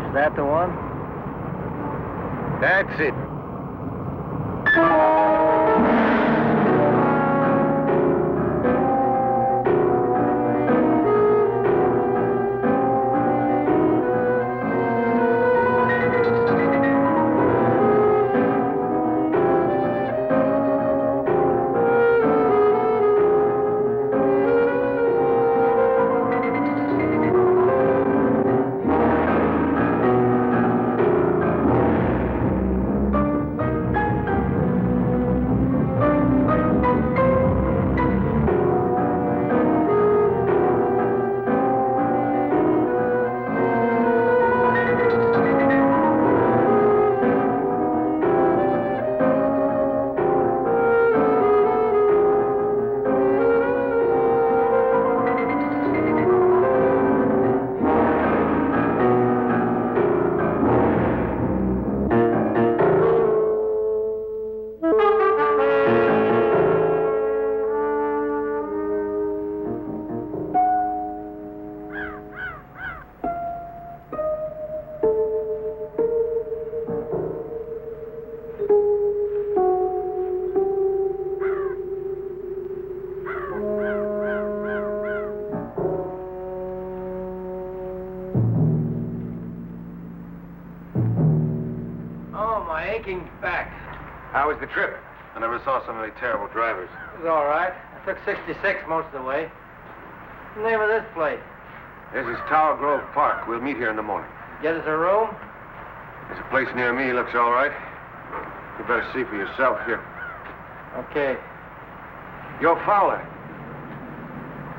Is that the one? That's it. Back. How was the trip? I never saw so many terrible drivers. It was all right. I took 66 most of the way. What's the name of this place? This is Tower Grove Park. We'll meet here in the morning. Get us a room? There's a place near me. Looks all right. You better see for yourself here. Okay. You're Fowler.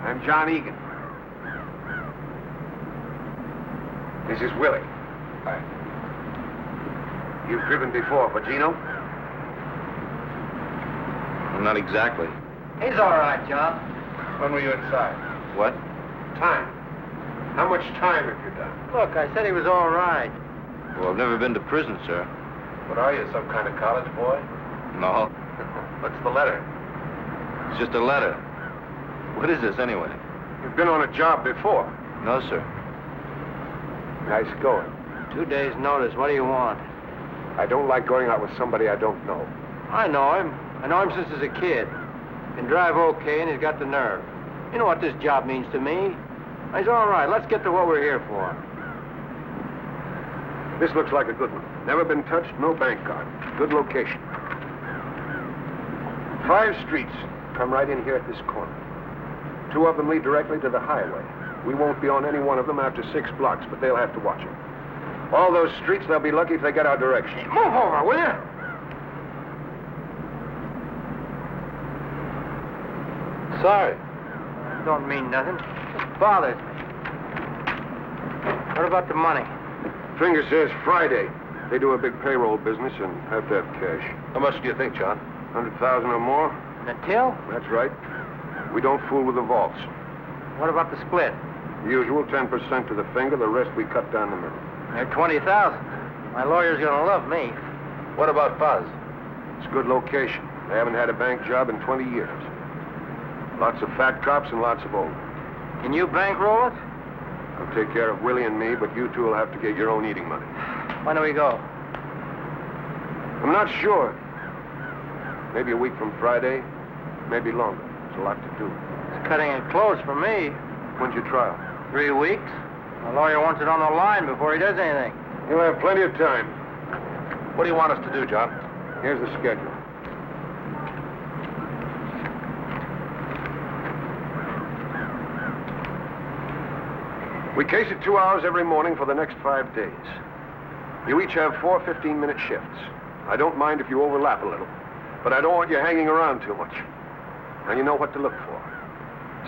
I'm John Egan. This is Willie. Hi. You've driven before, Pagino? Not exactly. He's all right, John. When were you inside? What? Time. How much time have you done? Look, I said he was all right. Well, I've never been to prison, sir. What are you, some kind of college boy? No. What's the letter? It's just a letter. What is this, anyway? You've been on a job before. No, sir. Nice going. 2 days' notice. What do you want? I don't like going out with somebody I don't know. I know him. I know him since he was a kid. Can drive okay, and he's got the nerve. You know what this job means to me. He's all right. Let's get to what we're here for. This looks like a good one. Never been touched, no bank card. Good location. 5 streets come right in here at this corner. 2 of them lead directly to the highway. We won't be on any one of them after 6 blocks, but they'll have to watch it. All those streets, they'll be lucky if they get our direction. Move over, will you? Sorry. Don't mean nothing. Just bothers me. What about the money? Finger says Friday. They do a big payroll business and have to have cash. How much do you think, John? 100,000 or more? And the till? That's right. We don't fool with the vaults. What about the split? Usual 10% to the finger, the rest we cut down the middle. They're 20,000. My lawyer's gonna love me. What about Buzz? It's a good location. They haven't had a bank job in 20 years. Lots of fat cops and lots of old. Can you bankroll it? I'll take care of Willie and me, but you two will have to get your own eating money. When do we go? I'm not sure. Maybe a week from Friday, maybe longer. There's a lot to do. It's cutting it close for me. When's your trial? 3 weeks. My lawyer wants it on the line before he does anything. You'll have plenty of time. What do you want us to do, John? Here's the schedule. We case it 2 hours every morning for the next 5 days. You each have 4 15-minute shifts. I don't mind if you overlap a little, but I don't want you hanging around too much. Now you know what to look for.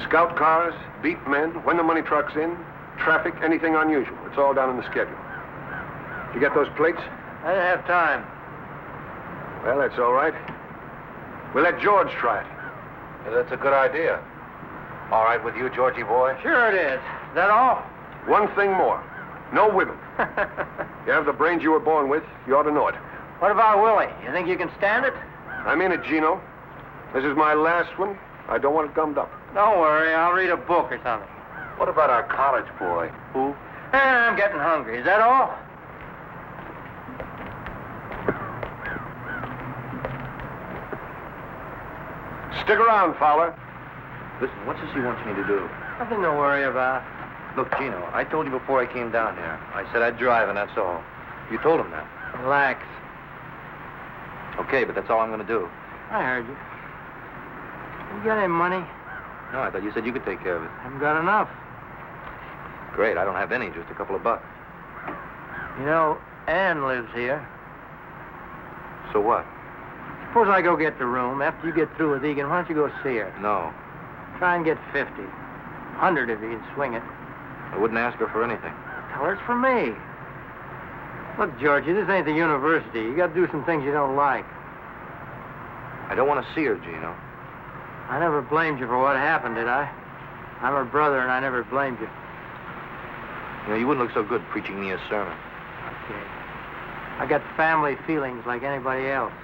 Scout cars, beat men, when the money truck's in, traffic, anything unusual. It's all down in the schedule. You get those plates? I didn't have time. Well, that's all right. We'll let George try it. Yeah, that's a good idea. All right with you, Georgie boy? Sure it is. Is that all? One thing more. No wiggle. You have the brains you were born with. You ought to know it. What about Willie? You think you can stand it? I'm in it, Gino. This is my last one. I don't want it gummed up. Don't worry. I'll read a book or something. What about our college boy? Who? I'm getting hungry. Is that all? Stick around, Fowler. Listen, what's this he wants me to do? Nothing to worry about. Look, Gino, I told you before I came down here. I said I'd drive, and that's all. You told him that. Relax. Okay, but that's all I'm going to do. I heard you. You got any money? No, I thought you said you could take care of it. Haven't got enough. Great, I don't have any, just a couple of bucks. You know, Ann lives here. So what? Suppose I go get the room. After you get through with Egan, why don't you go see her? No, Try and get 50. 100 if you can swing it. I wouldn't ask her for anything. Tell her it's for me. Look, Georgie, this ain't the university. You got to do some things you don't like. I don't want to see her, Gino. I never blamed you for what happened, did I? I'm her brother, and I never blamed you. You know, you wouldn't look so good preaching me a sermon. Okay. I got family feelings like anybody else.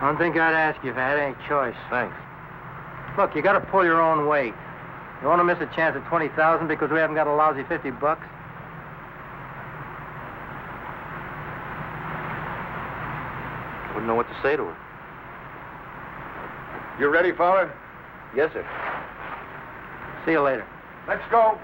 I don't think I'd ask you if I had any choice. Thanks. Look, you got to pull your own weight. You want to miss a chance at 20,000 because we haven't got a lousy 50 bucks? I wouldn't know what to say to her. You ready, Fowler? Yes, sir. See you later. Let's go.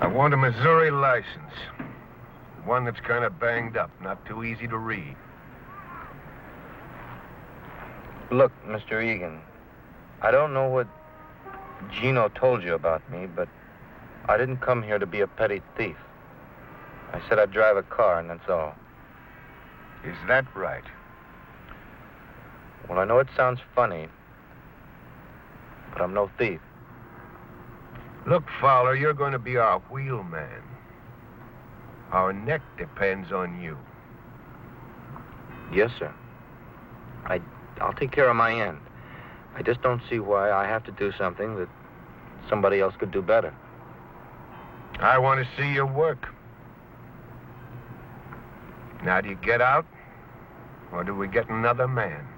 I want a Missouri license. One that's kind of banged up, not too easy to read. Look, Mr. Egan, I don't know what Gino told you about me, but I didn't come here to be a petty thief. I said I'd drive a car, and that's all. Is that right? Well, I know it sounds funny, but I'm no thief. Look, Fowler, you're going to be our wheelman. Our neck depends on you. Yes, sir. I'll take care of my end. I just don't see why I have to do something that somebody else could do better. I want to see your work. Now, do you get out, or do we get another man?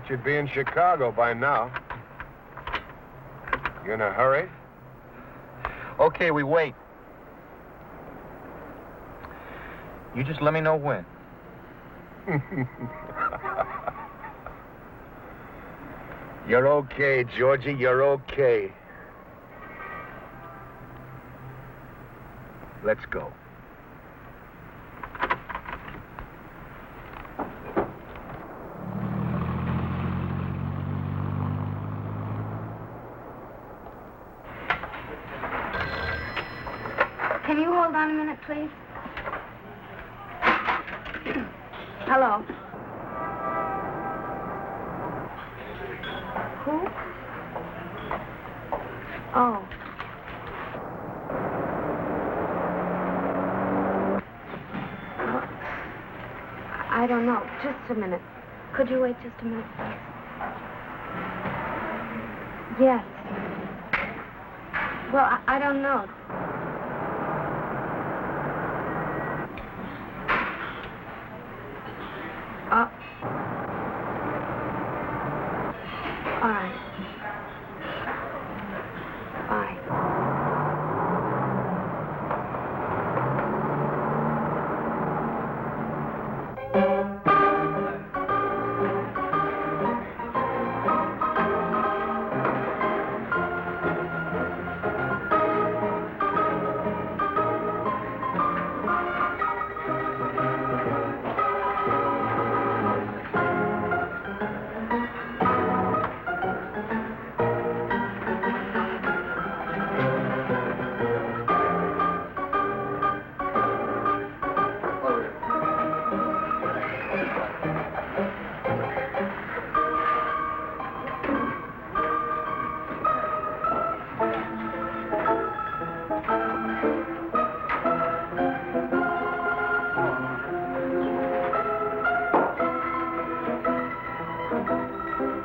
Thought you'd be in Chicago by now. You in a hurry? Okay, we wait. You just let me know when. You're okay, Georgie. You're okay. Let's go. Can you hold on a minute, please? Hello. Who? Oh. I don't know. Just a minute. Could you wait just a minute, please? Yes. Well, I don't know. All right. Bye.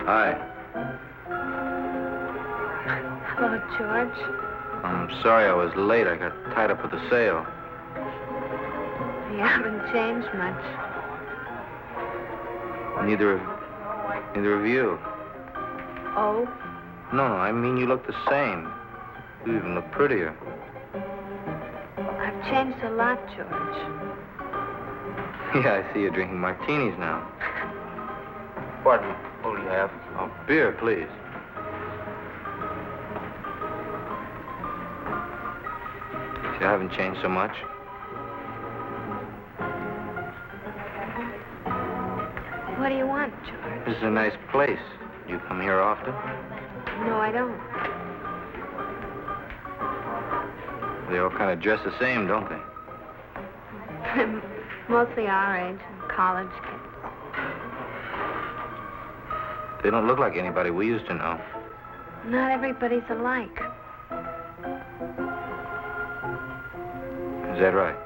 Hi. Hello, George. I'm sorry I was late. I got tied up with the sale. You haven't changed much. Neither of you. Oh? No, I mean you look the same. You even look prettier. I've changed a lot, George. Yeah, I see you're drinking martinis now. Pardon me. What do you have? Oh, beer, please. You haven't changed so much. What do you want, George? This is a nice place. You come here often? No, I don't. They all kind of dress the same, don't they? Mostly our age, college kids. They don't look like anybody we used to know. Not everybody's alike. Is that right?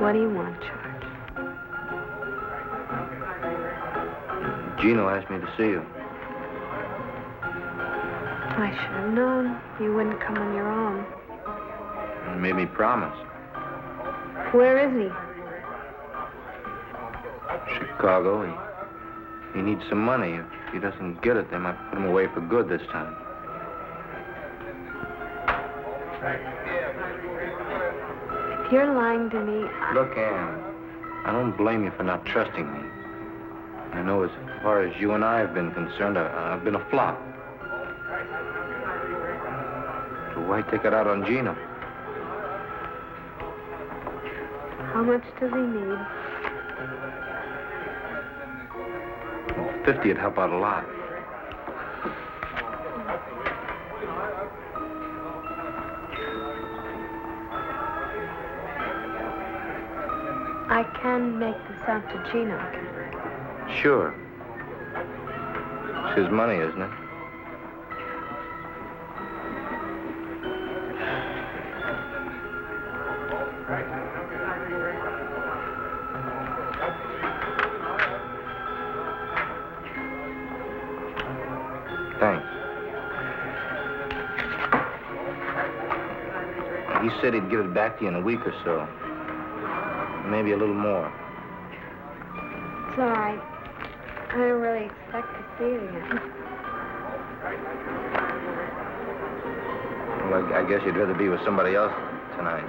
What do you want, George? Gino asked me to see you. I should have known you wouldn't come on your own. He made me promise. Where is he? Chicago. He needs some money. If he doesn't get it, they might put him away for good this time. If you're lying to me, Look, Ann, I don't blame you for not trusting me. I know as far as you and I have been concerned, I've been a flop. So why take it out on Gino? how much does he need? 50 would help out a lot. I can make this out to Gino. Sure. It's his money, isn't it? Thanks. He said he'd give it back to you in a week or so. maybe a little more. It's all right. I didn't really expect to see it again. Well, I guess you'd rather be with somebody else tonight.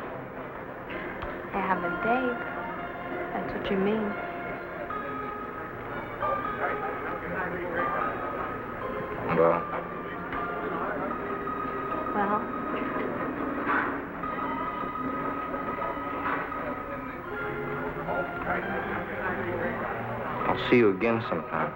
I have a date. That's what you mean. Well, Well, I'll see you again sometime.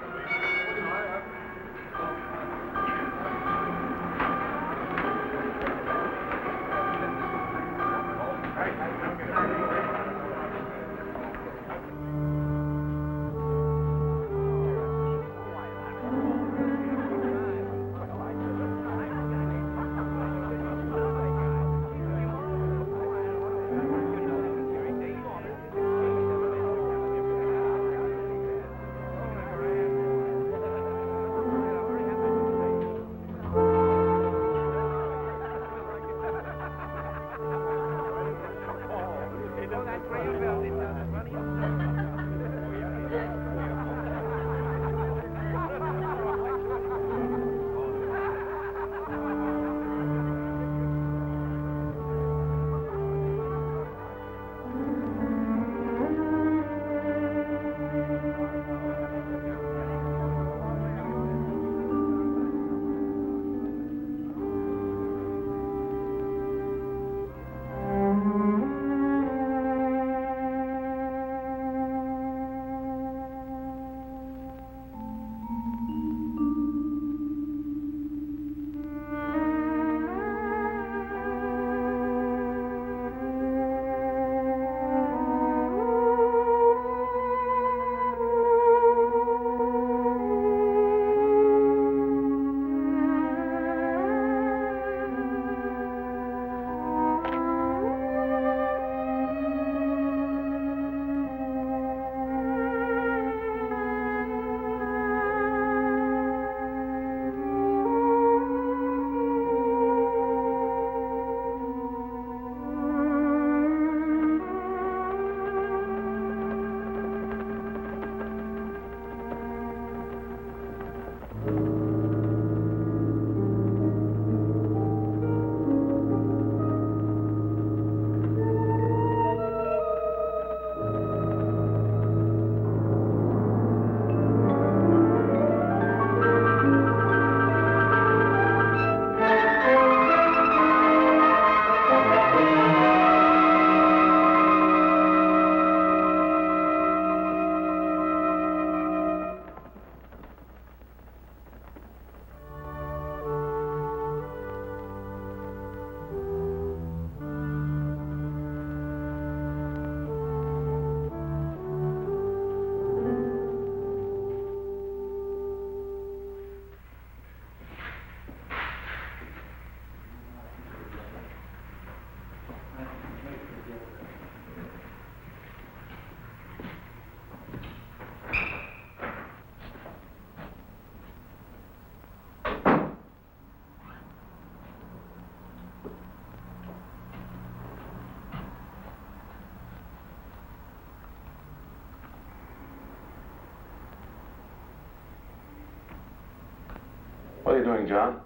What are you doing, John?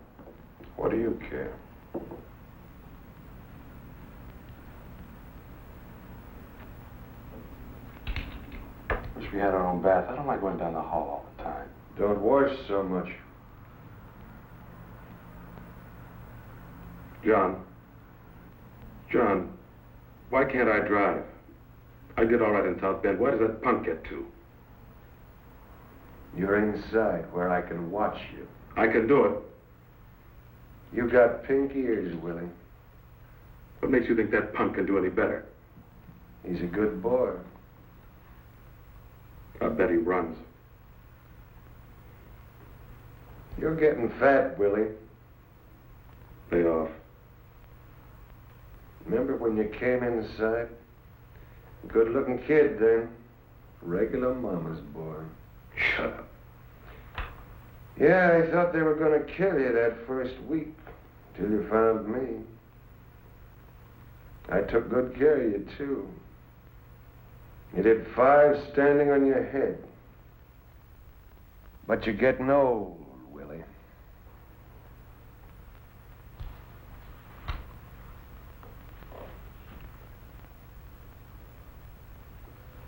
What do you care? Wish we had our own bath. I don't like going down the hall all the time. Don't wash so much. John, why can't I drive? I did all right in South Bend. Why does that punk get to? You're inside where I can watch you. I can do it. You got pink ears, Willie. What makes you think that punk can do any better? He's a good boy. I bet he runs. You're getting fat, Willie. Lay off. Remember when you came inside? Good-looking kid then. Regular mama's boy. Shut up. Yeah, I thought they were going to kill you that first week, till you found me. I took good care of you, too. You did 5 standing on your head. But you're getting old, Willie.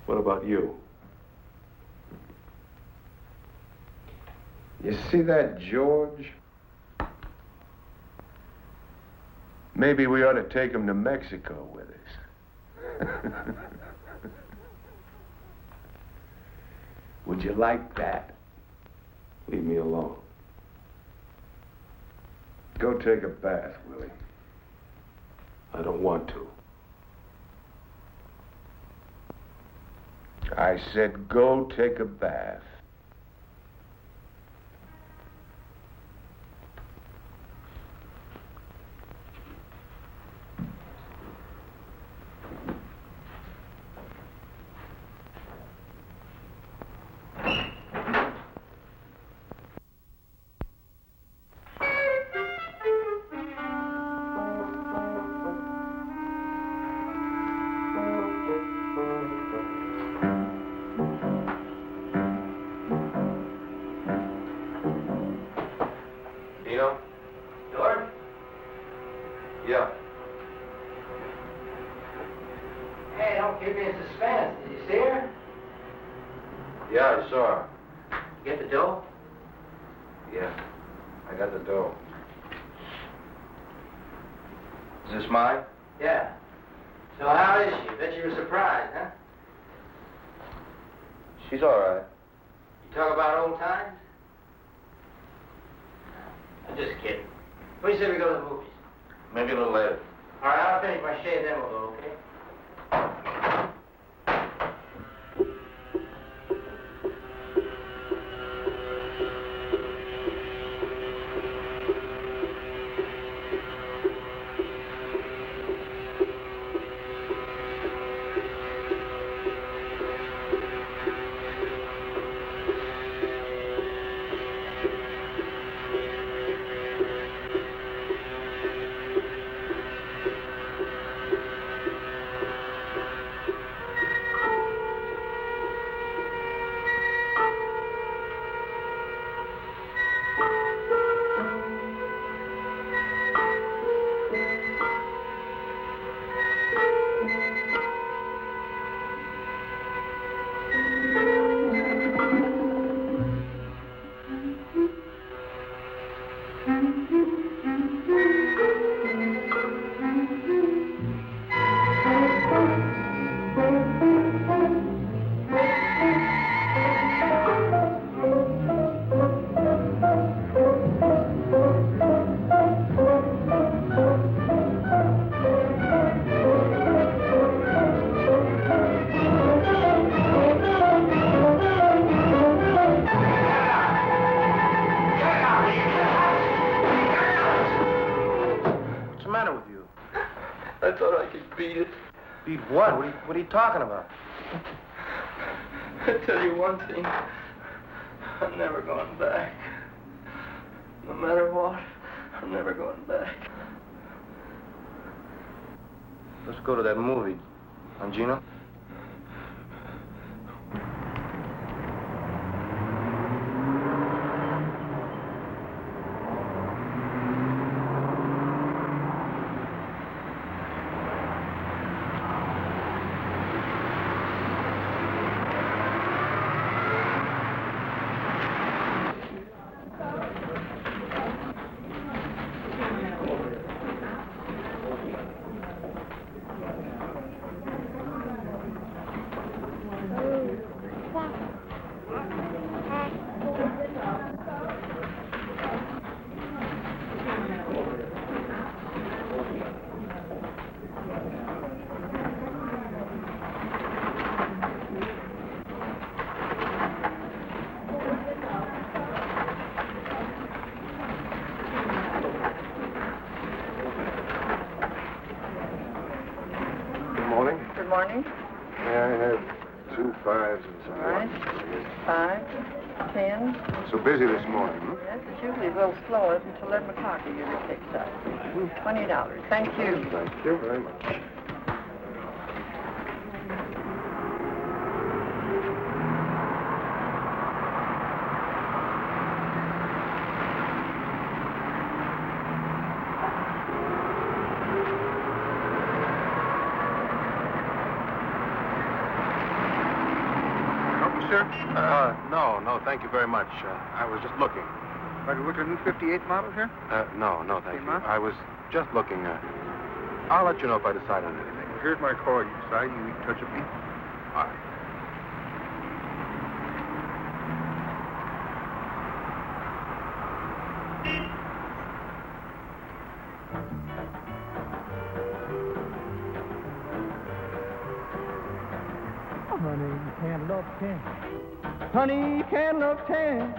What about you? You see that George? Maybe we ought to take him to Mexico with us. Would you like that? Leave me alone. Go take a bath, Willie. I don't want to. I said go take a bath. George? Yeah. Hey, don't keep me in suspense. Did you see her? Yeah, I saw her. You get the dough? Yeah. I got the dough. Is this mine? Yeah. So how is she? Bet you were surprised, huh? She's all right. You talk about old times? I'm just kidding. What do you say we go to the movies? Maybe a little later. All right, I'll finish my shave, then we'll go, okay? I thought I could beat it. Beat what? What are you talking about? I tell you one thing. I'm never going back. No matter what, I'm never going back. Let's go to that movie. Huh, Gino? Good morning. May I have 2 5s and some All right. 5, 10. So busy this morning, huh? Yes, it's usually a little slower until 11 o'clock. It usually picks up. $20. Thank you. Thank you very much. sir? No, thank you very much. I was just looking. Are you looking at a new 58 model here? No, thank you. Huh? I was just looking. I'll let you know if I decide on anything. Here's my card. You decide you can touch a beat. All right. Honey, you can't love 10. Honey, you can't love 10.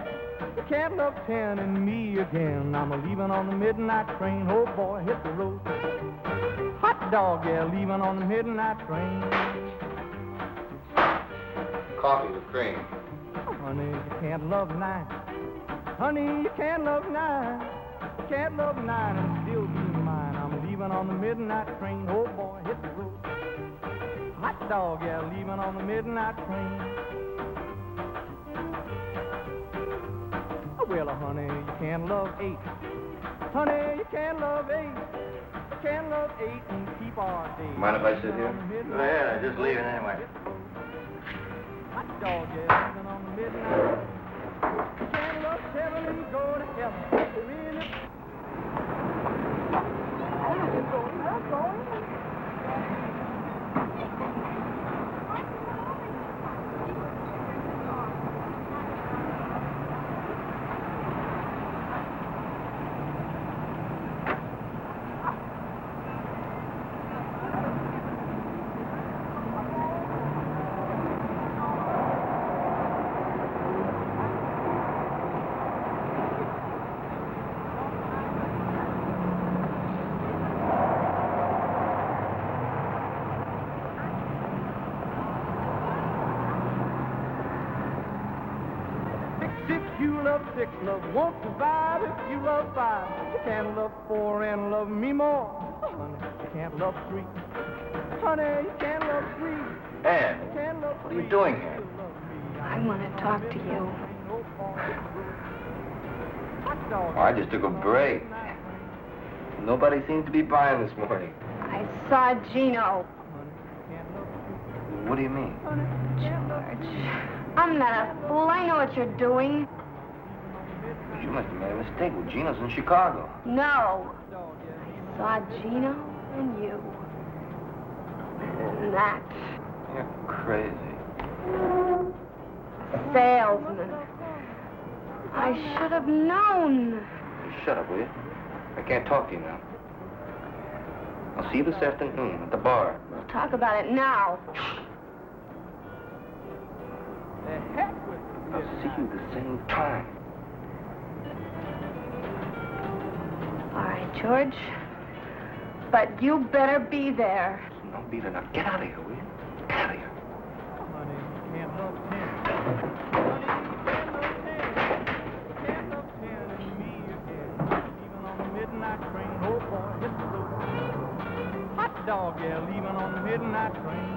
You can't love 10 and me again. I'm a-leaving on the midnight train. Oh, boy, hit the road. Hot dog, yeah, leaving on the midnight train. Coffee with cream. Honey, you can't love 9. Honey, you can't love 9. You can't love 9 and still be mine. I'm leaving on the midnight train. Oh, boy, hit the road. Hot dog, yeah, leaving on the midnight train. Well, honey, you can't love 8. Honey, you can't love 8. You can't love 8 and keep our day. Mind if I sit here? Go ahead, just leaving anyway. Hot dog, yeah, leaving on the midnight. You can't love 7 and go to heaven. Really? You love 6, love won't survive if you love 5. You can't love 4 and love me more. Honey, you can't love 3. Honey, you can't love 3. Ann, You can't love what are you 3. doing here? I want to talk to you. Oh, I just took a break. Nobody seems to be buying this morning. I saw Gino. What do you mean? George, I'm not a fool. I know what you're doing. You must have made a mistake. Well, Gino's in Chicago. No. I saw Gino and you. And that You're crazy. salesman. I should have known. You shut up, will you? I can't talk to you now. I'll see you this afternoon at the bar. We'll talk about it now. The heck with I'll see you the same time. All right, George. But you better be there. No, beat it. Now get out of here, will you? Get out of here. Honey, you can't love 10. Honey, you can't love 10. You can't love 10 and me again. Leaving on the midnight train. Oh, boy, hit the road. Hot dog, yeah, leaving on the midnight train.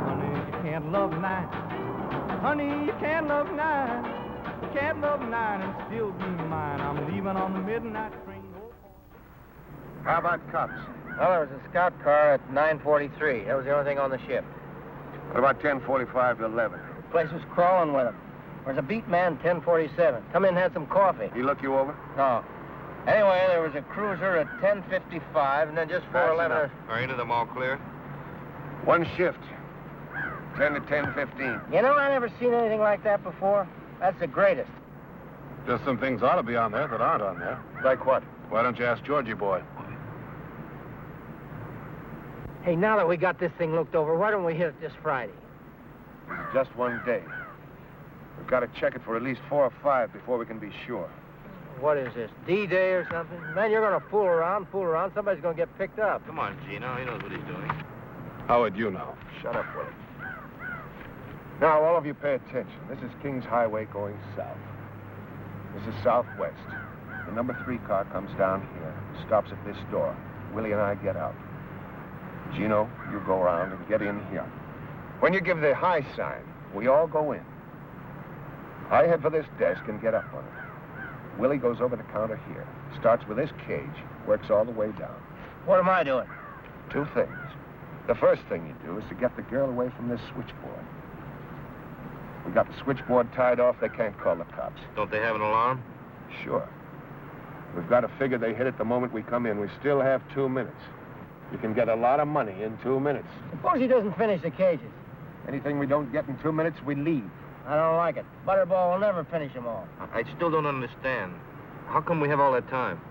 Honey, you can't love 9. Honey, you can't love 9. You can't love 9 and still be mine. I'm leaving on the midnight train. How about cops? Well, there was a scout car at 9:43. That was the only thing on the ship. What about 10:45 to 11? The place was crawling with them. There was a beat man, 10:47. Come in and had some coffee. He look you over? No. Anyway, there was a cruiser at 10:55, and then just 4:11. Are any of them all clear? One shift. 10 to 10:15. You know, I never seen anything like that before. That's the greatest. Just some things ought to be on there that aren't on there. Like what? Why don't you ask Georgie boy? Hey, now that we got this thing looked over, why don't we hit it this Friday? It's just one day. We've got to check it for at least 4 or 5 before we can be sure. What is this, D-Day or something? Man, you're going to fool around. Somebody's going to get picked up. Come on, Gino. He knows what he's doing. How would you know? Shut up, Willie. Now, all of you pay attention. This is Kings Highway going south. This is southwest. The number 3 car comes down here, stops at this door. Willie and I get out. Gino, you go around and get in here. When you give the high sign, we all go in. I head for this desk and get up on it. Willie goes over the counter here, starts with this cage, works all the way down. What am I doing? 2 things. The first thing you do is to get the girl away from this switchboard. We got the switchboard tied off, they can't call the cops. Don't they have an alarm? Sure. We've got to figure they hit it the moment we come in. We still have 2 minutes. You can get a lot of money in 2 minutes. Suppose he doesn't finish the cages. Anything we don't get in 2 minutes, we leave. I don't like it. Butterball will never finish them all. I still don't understand. How come we have all that time?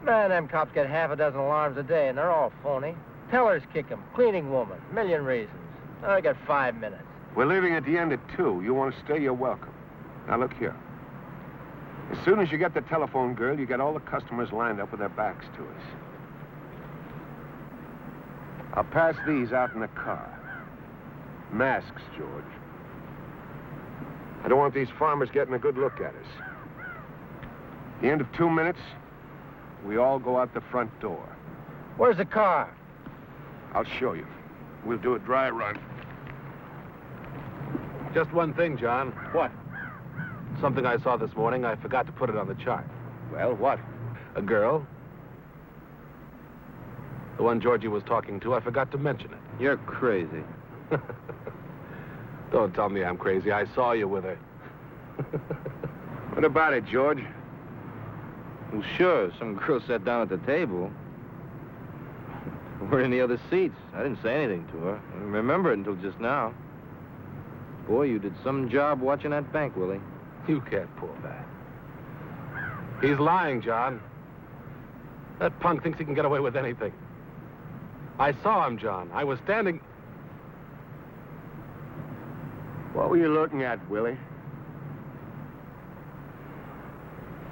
Man, them cops get half a dozen alarms a day, and they're all phony. Tellers kick 'em, cleaning woman, million reasons. I got 5 minutes. We're leaving at the end at 2. You want to stay, you're welcome. Now, look here. As soon as you get the telephone girl, you get all the customers lined up with their backs to us. I'll pass these out in the car. Masks, George. I don't want these farmers getting a good look at us. At the end of 2 minutes, we all go out the front door. Where's the car? I'll show you. We'll do a dry run. Just one thing, John. What? Something I saw this morning. I forgot to put it on the chart. Well, what? A girl. The one Georgie was talking to. I forgot to mention it. You're crazy. Don't tell me I'm crazy. I saw you with her. What about it, George? Well, sure, some girl sat down at the table. We're in the other seats. I didn't say anything to her. I didn't remember it until just now. Boy, you did some job watching that bank, Willie. You can't pull that. He's lying, John. That punk thinks he can get away with anything. I saw him, John. I was standing... What were you looking at, Willie?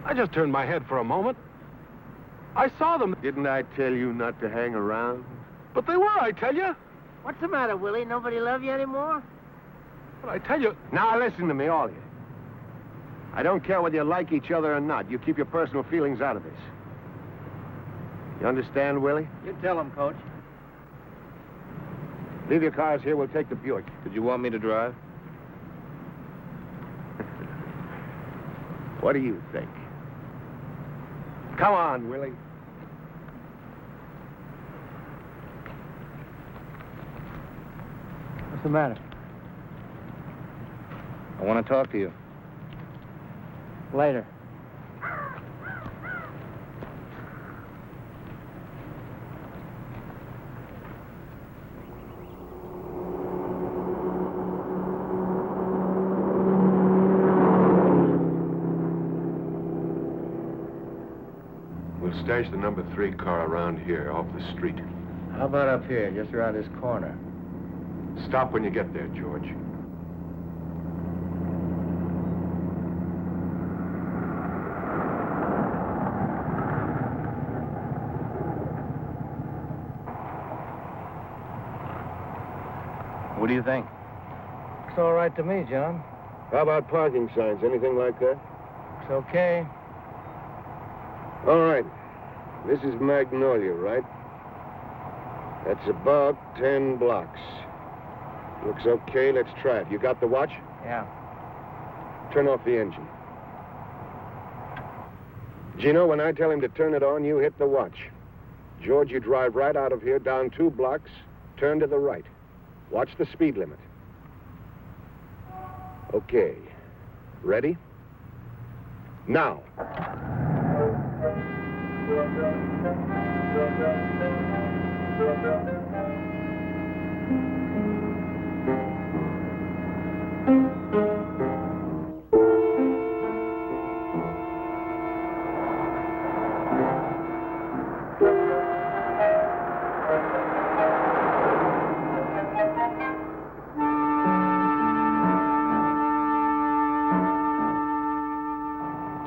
I just turned my head for a moment. I saw them. Didn't I tell you not to hang around? But they were, I tell you. What's the matter, Willie? Nobody love you anymore? But I tell you... Now, listen to me, all of you. I don't care whether you like each other or not. You keep your personal feelings out of this. You understand, Willie? You tell him, Coach. Leave your cars here. We'll take the Buick. Did you want me to drive? What do you think? Come on, Willie. What's the matter? I want to talk to you. Later. We'll stash the number 3 car around here, off the street. How about up here, just around this corner? Stop when you get there, George. What do you think? It's all right to me, John. How about parking signs? Anything like that? It's okay. All right. This is Magnolia, right? That's about 10 blocks. Looks okay. Let's try it. You got the watch? Yeah. Turn off the engine. Gino, when I tell him to turn it on, you hit the watch. George, you drive right out of here, down 2 blocks, turn to the right. Watch the speed limit. Okay. Ready? Now.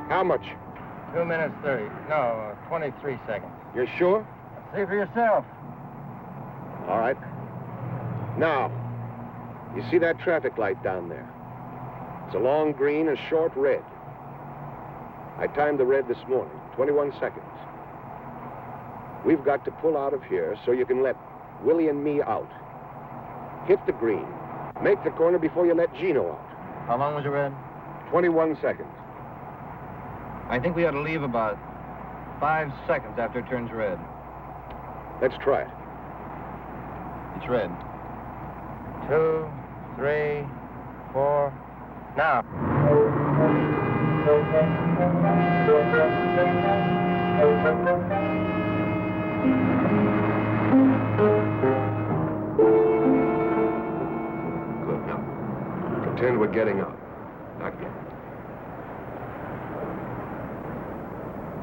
How much? 2 minutes 30. No, 23 seconds. You're sure? See for yourself. All right. Now, you see that traffic light down there? It's a long green and short red. I timed the red this morning, 21 seconds. We've got to pull out of here so you can let Willie and me out. Hit the green. Make the corner before you let Gino out. How long was the red? 21 seconds. I think we ought to leave about 5 seconds after it turns red. Let's try it. It's red. 2, 3, 4. Now. Good. Now, pretend we're getting out. Not yet.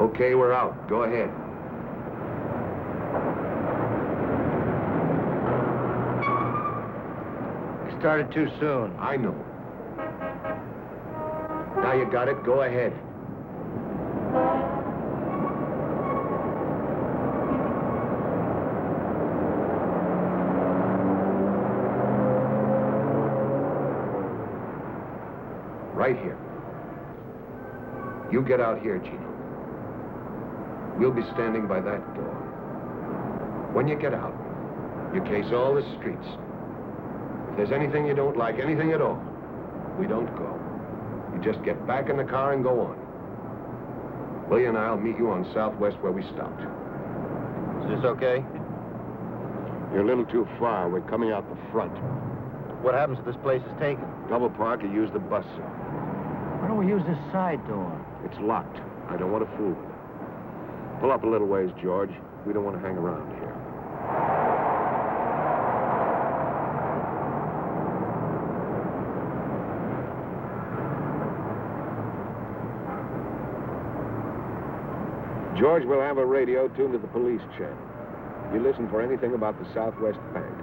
Okay, we're out. Go ahead. Started too soon. I know. Now you got it. Go ahead. Right here. You get out here, Gino. We'll be standing by that door. When you get out, you case all the streets. If there's anything you don't like, anything at all, we don't go. You just get back in the car and go on. Willie and I'll meet you on Southwest where we stopped. Is this okay? You're a little too far. We're coming out the front. What happens if this place is taken? Double park or use the bus, sir. Why don't we use this side door? It's locked. I don't want to fool with it. Pull up a little ways, George. We don't want to hang around here. George will have a radio tuned to the police channel. You listen for anything about the Southwest Bank.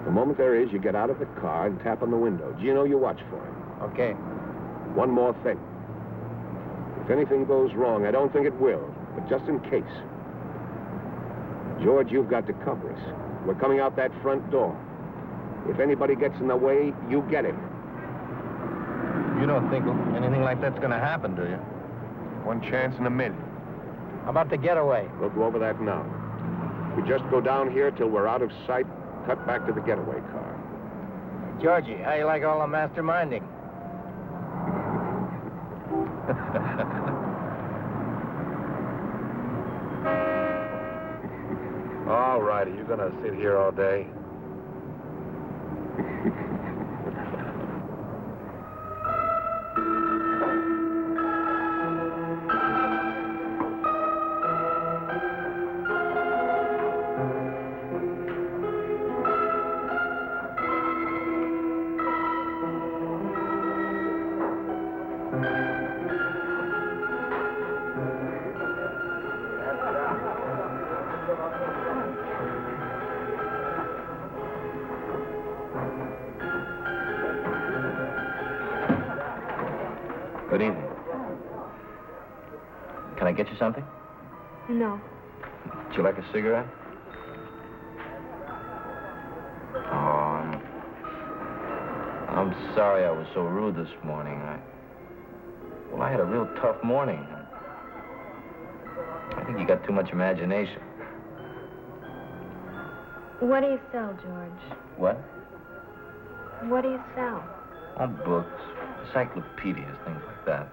The moment there is, you get out of the car and tap on the window. Gino, you watch for him. Okay. One more thing. If anything goes wrong, I don't think it will, but just in case. George, you've got to cover us. We're coming out that front door. If anybody gets in the way, you get him. You don't think anything like that's going to happen, do you? One chance in a million. How about the getaway? We'll go over that now. We just go down here till we're out of sight, cut back to the getaway car. Georgie, how you like all the masterminding? All right, are you going to sit here all day? Good evening. Can I get you something? No. Would you like a cigarette? Oh, I'm sorry I was so rude this morning. I had a real tough morning. I think you got too much imagination. What do you sell, George? What? What do you sell? Oh, books, encyclopedias, things like that.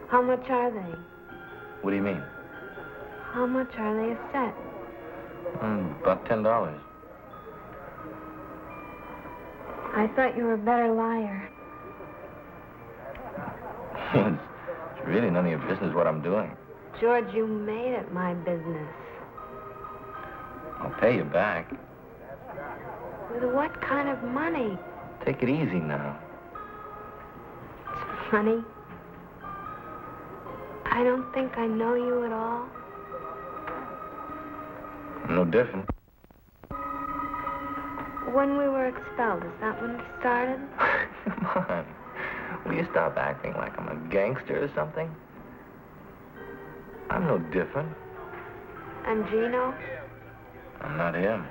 How much are they? What do you mean? How much are they a set? About $10. I thought you were a better liar. It's really none of your business what I'm doing. George, you made it my business. I'll pay you back. With what kind of money? Take it easy now. It's funny. I don't think I know you at all. I'm no different. When we were expelled, is that when it started? Come on. Will you stop acting like I'm a gangster or something? I'm no different. And Gino? I'm not him.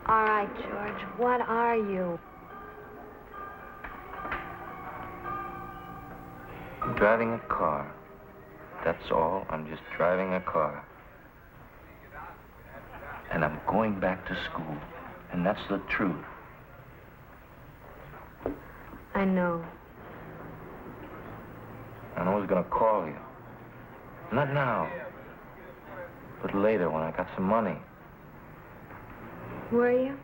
All right, George, what are you? I'm driving a car. That's all. I'm just driving a car. And I'm going back to school. And that's the truth. I know. And I was gonna call you. Not now. But later when I got some money. Were you?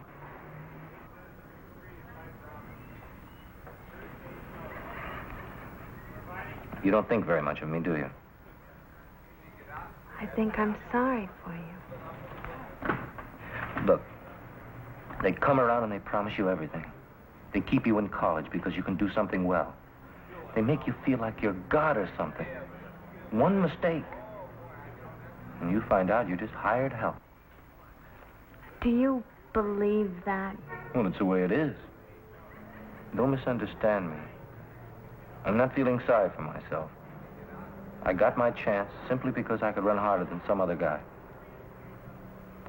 You don't think very much of me, do you? I think I'm sorry for you. Look, they come around and they promise you everything. They keep you in college because you can do something well. They make you feel like you're God or something. One mistake, and you find out you're just hired help. Do you believe that? Well, it's the way it is. Don't misunderstand me. I'm not feeling sorry for myself. I got my chance simply because I could run harder than some other guy.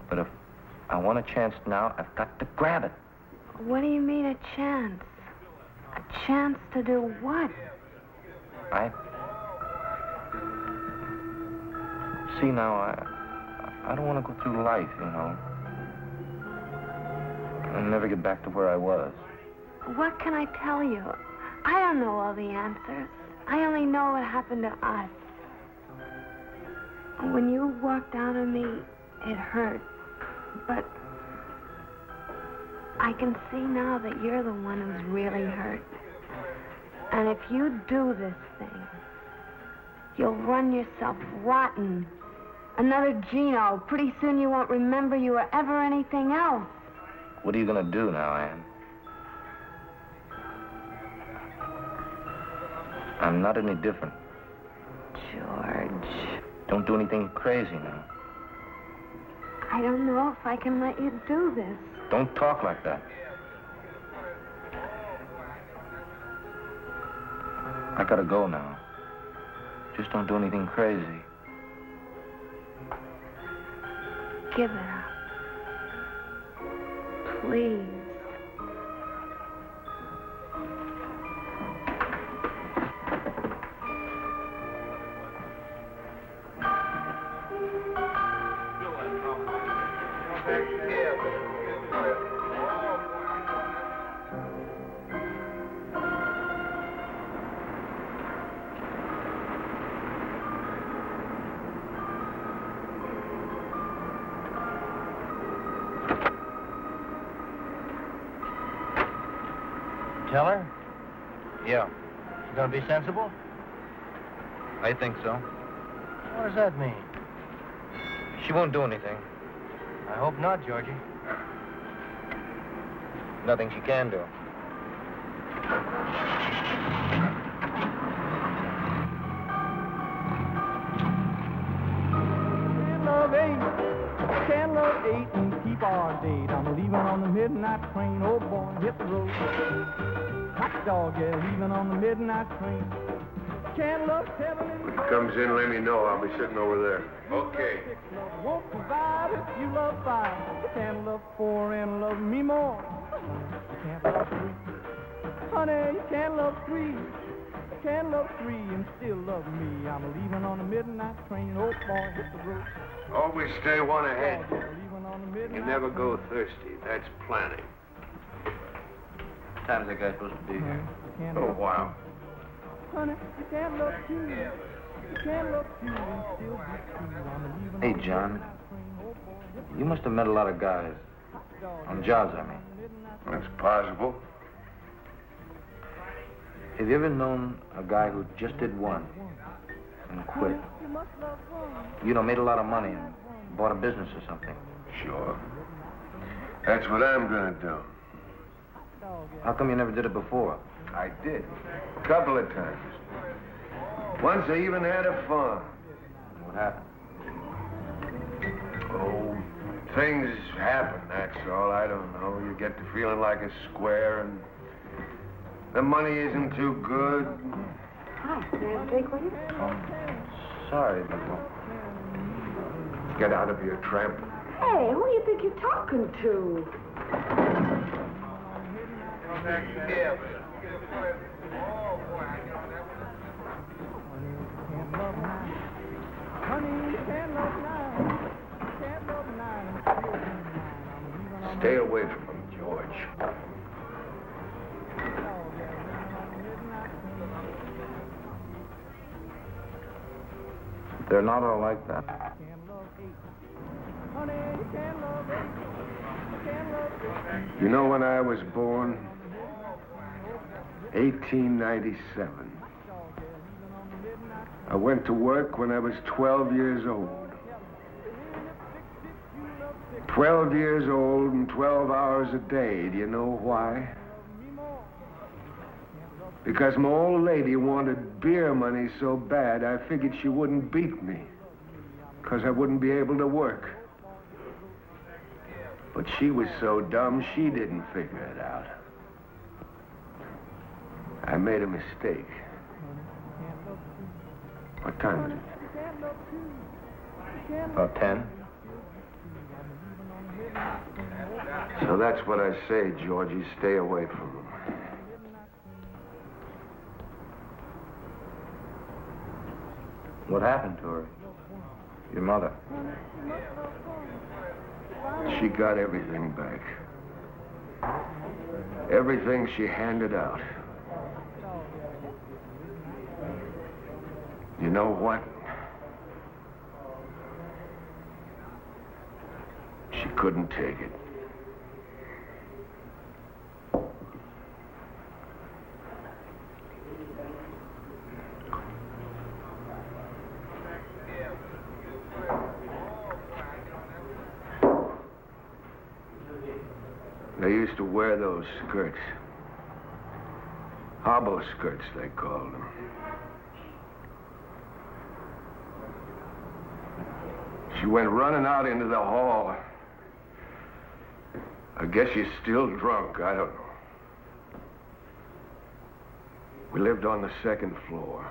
But if I want a chance now, I've got to grab it. What do you mean a chance? A chance to do what? See, now, I don't want to go through life, you know, and never get back to where I was. What can I tell you? I don't know all the answers. I only know what happened to us. When you walked out on me, it hurt. But I can see now that you're the one who's really hurt. And if you do this thing, you'll run yourself rotten. Another Gino. Pretty soon you won't remember you were ever anything else. What are you going to do now, Ann? I'm not any different. George. Don't do anything crazy now. I don't know if I can let you do this. Don't talk like that. I gotta go now. Just don't do anything crazy. Give it up. Please. Tell her? Yeah, She's gonna be sensible? I think so. What does that mean? She won't do anything. I hope not, Georgie. Nothing she can do. Can't love eight and keep our date. I'm leaving on the midnight train. Oh boy, hit the road. Hot dog, yeah, leaving on the midnight train. Can't love seven and When he comes in, let me know. I'll be sitting over there. Okay. won't survive if you love five. You can't love four and love me more. You can't love three. Honey, you can't love three. You can't love three and still love me. I'm leaving on the midnight train. Oh boy, hit the road. Always stay one ahead. Leaving on the midnight You never go thirsty. That's planning. What time is that guy supposed to be here? Oh, wow. Honey, you can't love two. You can't love two and still be true. I'm leaving Hey, on the John. midnight train. Oh boy, You must have met a lot of guys. On jobs, I mean. That's possible. Have you ever known a guy who just did one and quit? You know, made a lot of money and bought a business or something. Sure. That's what I'm gonna do. How come you never did it before? I did. A couple of times. Once I even had a farm. What happened? Oh, things happen, that's all. I don't know. You get to feeling like a square and the money isn't too good. Hi, can I have a drink with you? Sorry, but... Get out of here, tramp. Hey, who do you think you're talking to? Stay away from him, George. They're not all like that. You know when I was born? 1897. I went to work when I was 12 years old. 12 years old and 12 hours a day. Do you know why? Because my old lady wanted beer money so bad, I figured she wouldn't beat me. Because I wouldn't be able to work. But she was so dumb, she didn't figure it out. I made a mistake. What time is it? About 10. So that's what I say, Georgie. Stay away from them. What happened to her? Your mother? She got everything back. Everything she handed out. You know what? She couldn't take it. They used to wear those skirts. Hobo skirts, they called them. She went running out into the hall. I guess she's still drunk. I don't know. We lived on the second floor.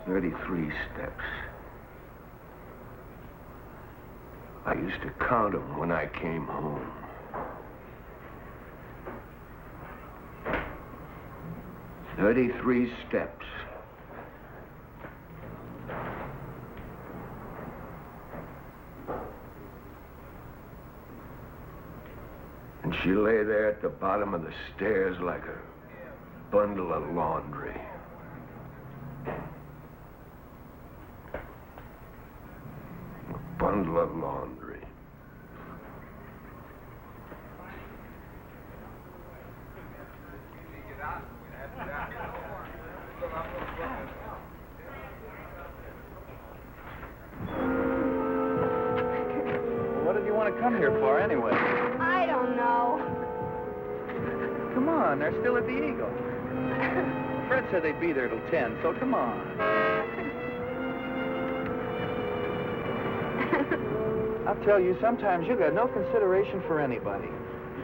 33 steps. I used to count them when I came home. "33 steps. And she lay there at the bottom of the stairs like a bundle of laundry. A bundle of laundry. What did you want to come here for, anyway? I don't know. Come on, they're still at the Eagle. Fred said they'd be there till 10, so come on. I'll tell you, sometimes you got no consideration for anybody.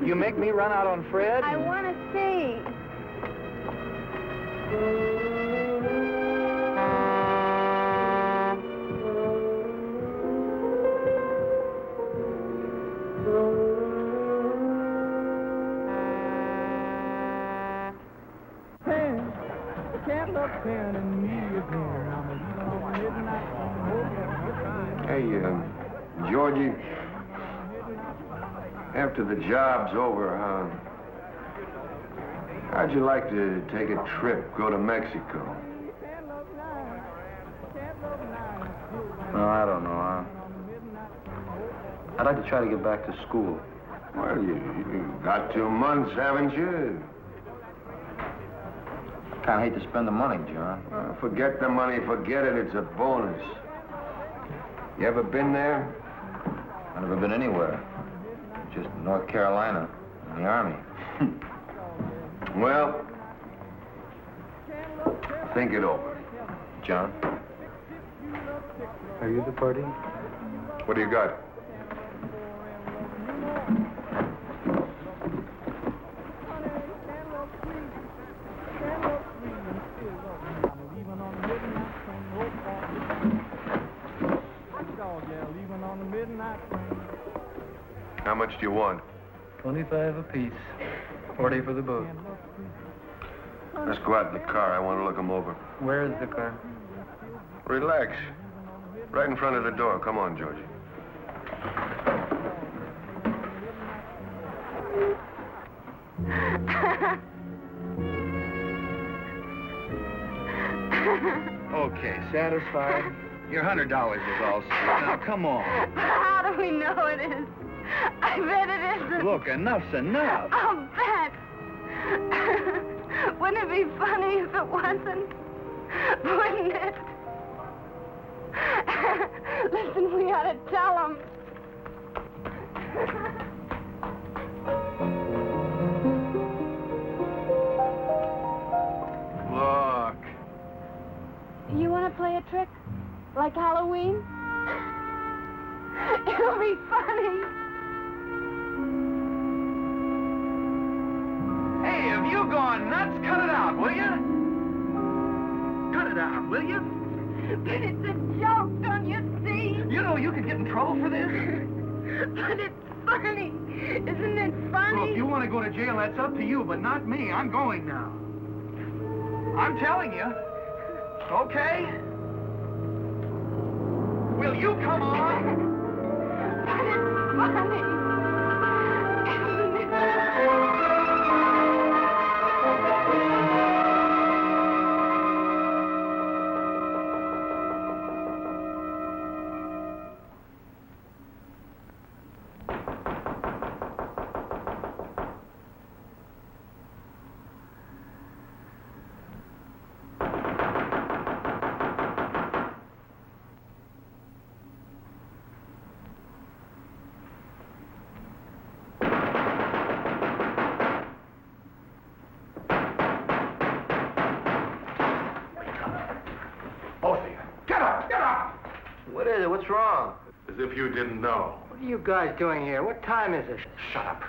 You make me run out on Fred. I want to see. Hey, Georgie, after the job's over, how'd you like to take a trip, go to Mexico? No, I don't know. I'd like to try to get back to school. Well, you got 2 months, haven't you? Kind of hate to spend the money, John. Forget the money, forget it. It's a bonus. You ever been there? I've never been anywhere. Just North Carolina, in the Army. Well, think it over. John? Are you the party? What do you got? How much do you want? 25 apiece. 40 for the boat. Let's go out in the car. I want to look them over. Where is the car? Relax. Right in front of the door. Come on, Georgie. Okay, satisfied? Your $100 is all set. Now, come on. How do we know it is? I bet it isn't. Look, enough's enough. I'll bet. Wouldn't it be funny if it wasn't? Wouldn't it? Listen, we ought to tell him. Look. You want to play a trick? Like Halloween? It'll be funny. Hey, have you gone nuts? Cut it out, will you? Cut it out, will you? But it's a joke, don't you see? You know you could get in trouble for this. But it's funny. Isn't it funny? Well, if you want to go to jail, that's up to you, but not me. I'm going now. I'm telling you. Okay? Will you come on? But it's funny. Isn't it? Both of you. Get up! Get up! What is it? What's wrong? As if you didn't know. What are you guys doing here? What time is it? Shut up.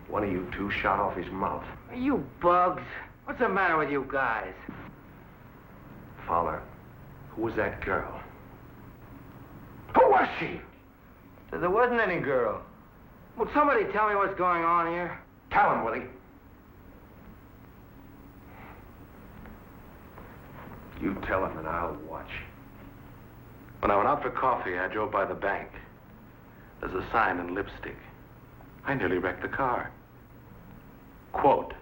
One of you two shot off his mouth. Are you bugs? What's the matter with you guys? Fowler, who was that girl? Who was she? There wasn't any girl. Will somebody tell me what's going on here? Tell him, Willie. You tell him and I'll watch. When I went out for coffee, I drove by the bank. There's a sign in lipstick. I nearly wrecked the car. Quote,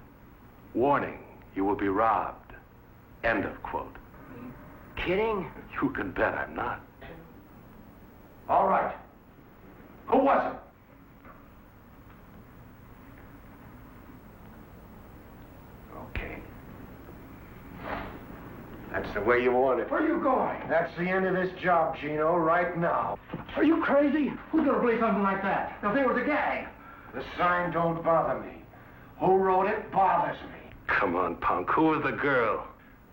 warning, you will be robbed. End of quote. Kidding? You can bet I'm not. All right. Who was it? Okay. That's the way you want it. Where are you going? That's the end of this job, Gino, right now. Are you crazy? Who's gonna believe something like that? They'll think it was a gag. The sign don't bother me. Who wrote it bothers me. Come on, punk. Who was the girl?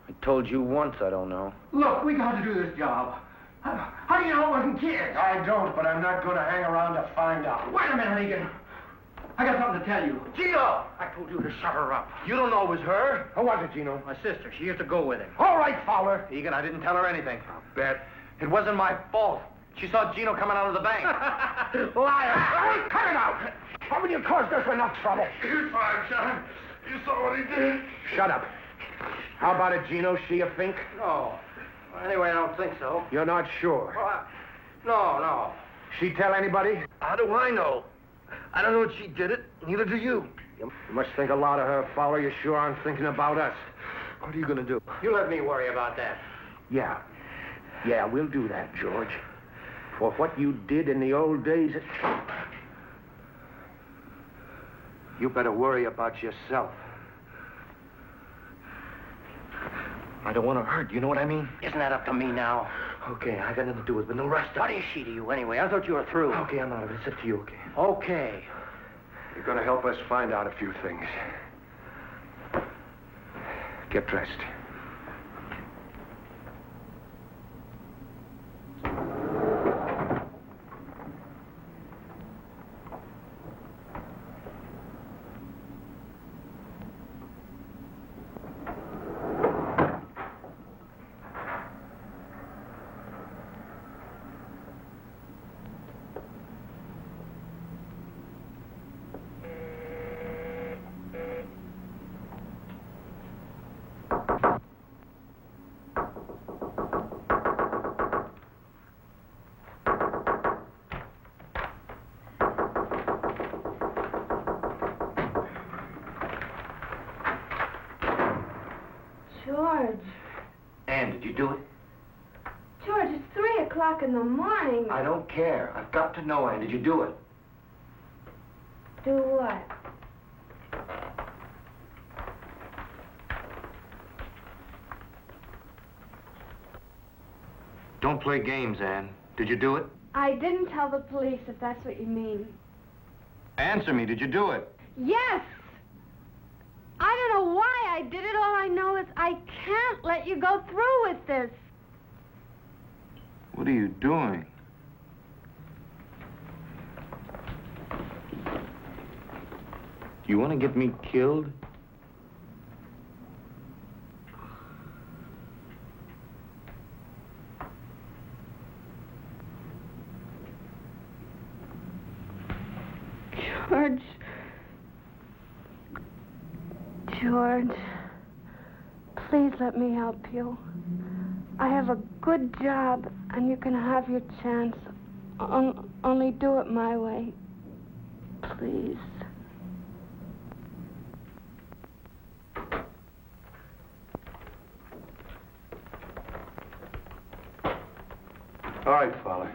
I told you once I don't know. Look, we got to do this job. How do you know it wasn't kids? I don't, but I'm not going to hang around to find out. Wait a minute, Egan. I got something to tell you. Gino! I told you to shut her up. You don't know it was her? Who was it, Gino? My sister. She used to go with him. All right, Fowler. Egan, I didn't tell her anything. I'll bet. It wasn't my fault. She saw Gino coming out of the bank. Liar! Hey, cut it out! Haven't you caused us enough trouble? You're fine, John. You saw what he did. Shut up. How about it, Gino? She a fink? No. Well, anyway, I don't think so. You're not sure. Well, no. She tell anybody? How do I know? I don't know if she did it. Neither do you. You must think a lot of her, Fowler. You sure aren't thinking about us. What are you going to do? You let me worry about that. Yeah, we'll do that, George. For what you did in the old days, you better worry about yourself. I don't want to hurt. You know what I mean? Isn't that up to me now? Okay, I got nothing to do with it, but no rest. What is she to you anyway? I thought you were through. Okay, I'm out of it. It's up to you, okay? Okay. You're going to help us find out a few things. Get dressed. George. Ann, did you do it? George, it's 3:00. o'clock in the morning. I don't care. I've got to know, Ann. Did you do it? Do what? Don't play games, Ann. Did you do it? I didn't tell the police, if that's what you mean. Answer me. Did you do it? Yes! I don't know why I did it. All I know is I can't let you go through with this. What are you doing? You want to get me killed? George. George. Please let me help you. I have a good job, and you can have your chance. Only do it my way. Please. All right, Fowler.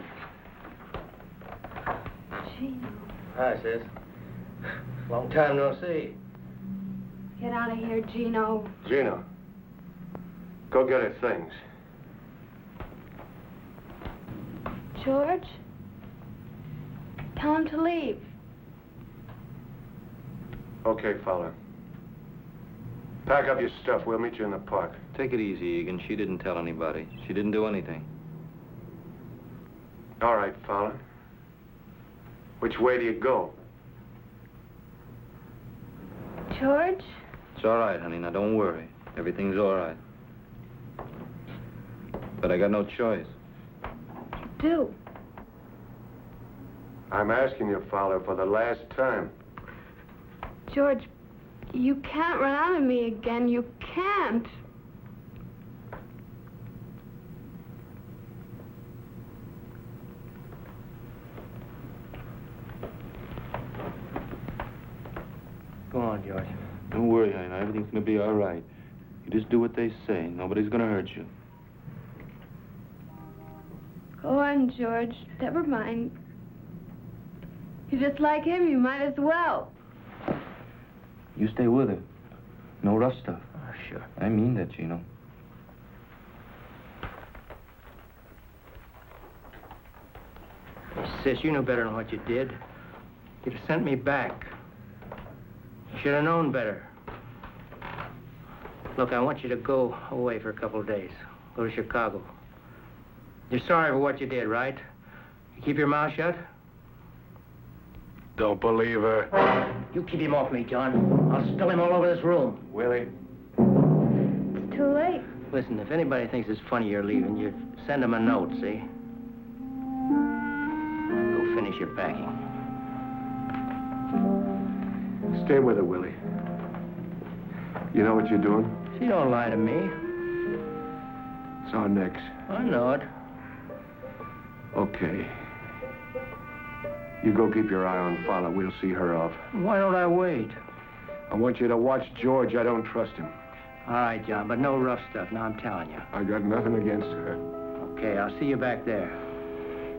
Gino. Hi, sis. Long time no see. Get out of here, Gino. Gino, go get her things. George? Tell him to leave. Okay, Fowler. Pack up your stuff. We'll meet you in the park. Take it easy, Egan. She didn't tell anybody. She didn't do anything. All right, Fowler. Which way do you go? George? It's all right, honey. Now, don't worry. Everything's all right. But I got no choice. Do. I'm asking you, Fowler, for the last time. George, you can't run out of me again. You can't. Go on, George. Don't worry, honey. Everything's gonna be all right. You just do what they say. Nobody's gonna hurt you. Go on, George. Never mind. You're just like him. You might as well. You stay with her. No rough stuff. Oh, sure. I mean that, Gino. Sis, you knew better than what you did. You'd have sent me back. You should have known better. Look, I want you to go away for a couple of days. Go to Chicago. You're sorry for what you did, right? You keep your mouth shut? Don't believe her. You keep him off me, John. I'll spill him all over this room. Willie? It's too late. Listen, if anybody thinks it's funny you're leaving, you send them a note, see? Go finish your packing. Stay with her, Willie. You know what you're doing? She don't lie to me. It's our necks. I know it. Okay. You go keep your eye on Fowler. We'll see her off. Why don't I wait? I want you to watch George. I don't trust him. All right, John, but no rough stuff. Now I'm telling you. I got nothing against her. Okay, I'll see you back there.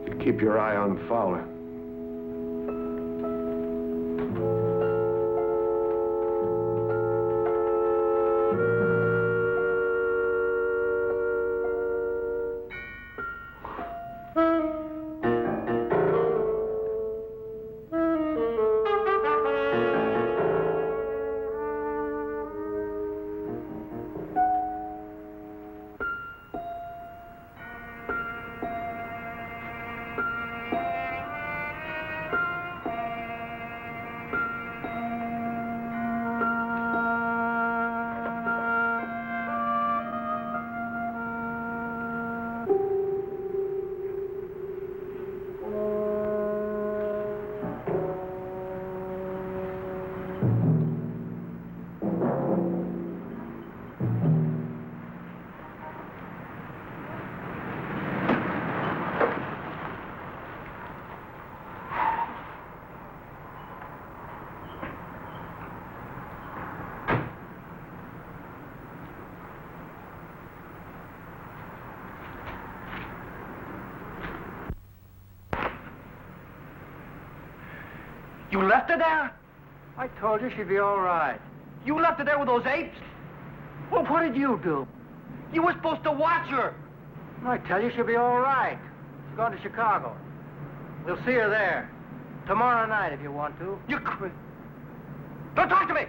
You keep your eye on Fowler. You left her there? I told you she'd be all right. You left her there with those apes? Well, what did you do? You were supposed to watch her. I tell you she'll be all right. She's going to Chicago. We'll see her there. Tomorrow night, if you want to. You quit. Don't talk to me!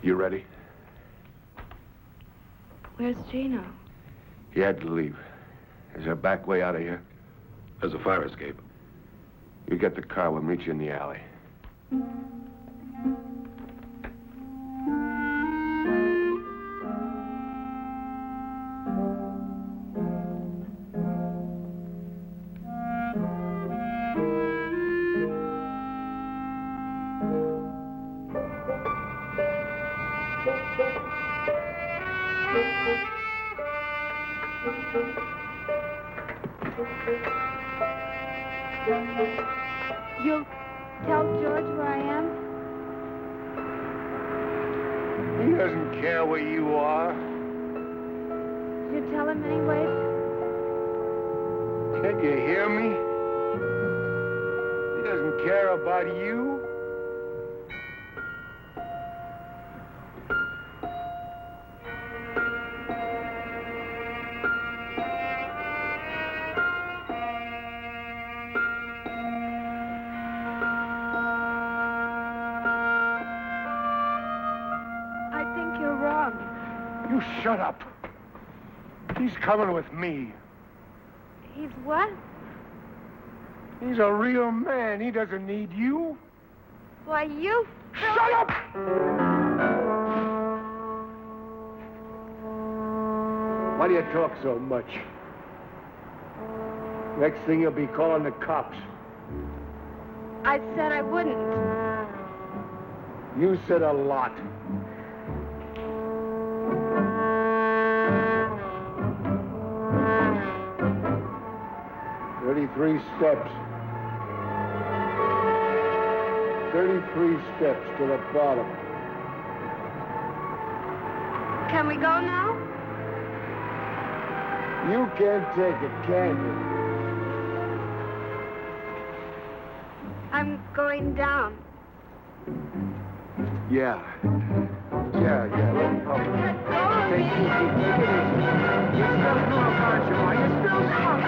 You ready? Where's Gino? He had to leave. Is there a back way out of here? There's a fire escape. You get the car, we'll meet you in the alley. You'll tell George where I am? He doesn't care where you are. You tell him anyway? Can't you hear me? He doesn't care about you. I think you're wrong. You shut up. He's coming with me. He's what? He's a real man. He doesn't need you. Why, you... Shut up! Why do you talk so much? Next thing you'll be calling the cops. I said I wouldn't. You said a lot. "33 steps. 33 steps to the bottom." Can we go now? You can't take it, can you? I'm going down. Yeah. Let me help you. Take it easy. You're still doing about you, are you? Still drunk.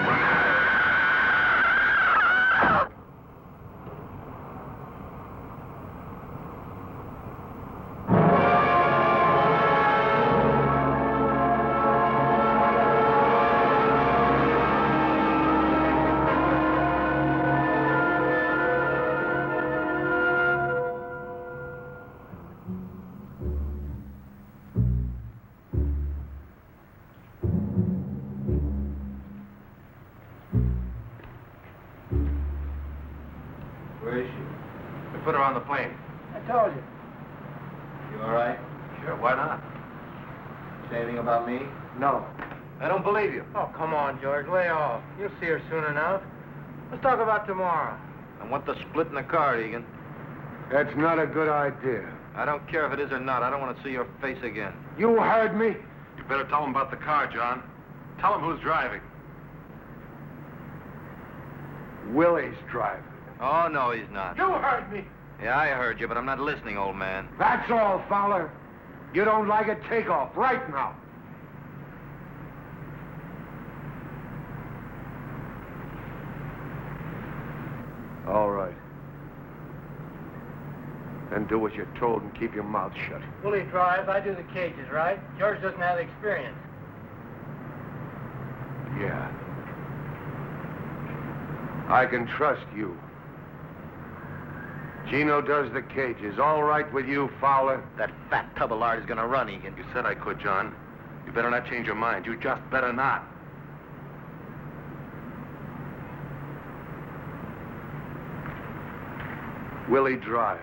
Where is she? We put her on the plane. I told you. You all right? Sure, why not? Say anything about me? No. I don't believe you. Oh, come on, George. Lay off. You'll see her soon enough. Let's talk about tomorrow. I want the split in the car, Egan. That's not a good idea. I don't care if it is or not. I don't want to see your face again. You heard me. You better tell him about the car, John. Tell him who's driving. Willie's driving. Oh, no, he's not. You heard me. Yeah, I heard you, but I'm not listening, old man. That's all, Fowler. You don't like it, take off right now. All right. Then do what you're told and keep your mouth shut. Willie drives. I do the cages, right? George doesn't have the experience. Yeah. I can trust you. Gino does the cages. All right with you, Fowler? That fat tub of lard is going to run, Egan. You said I could, John. You better not change your mind. You just better not. Willie drives.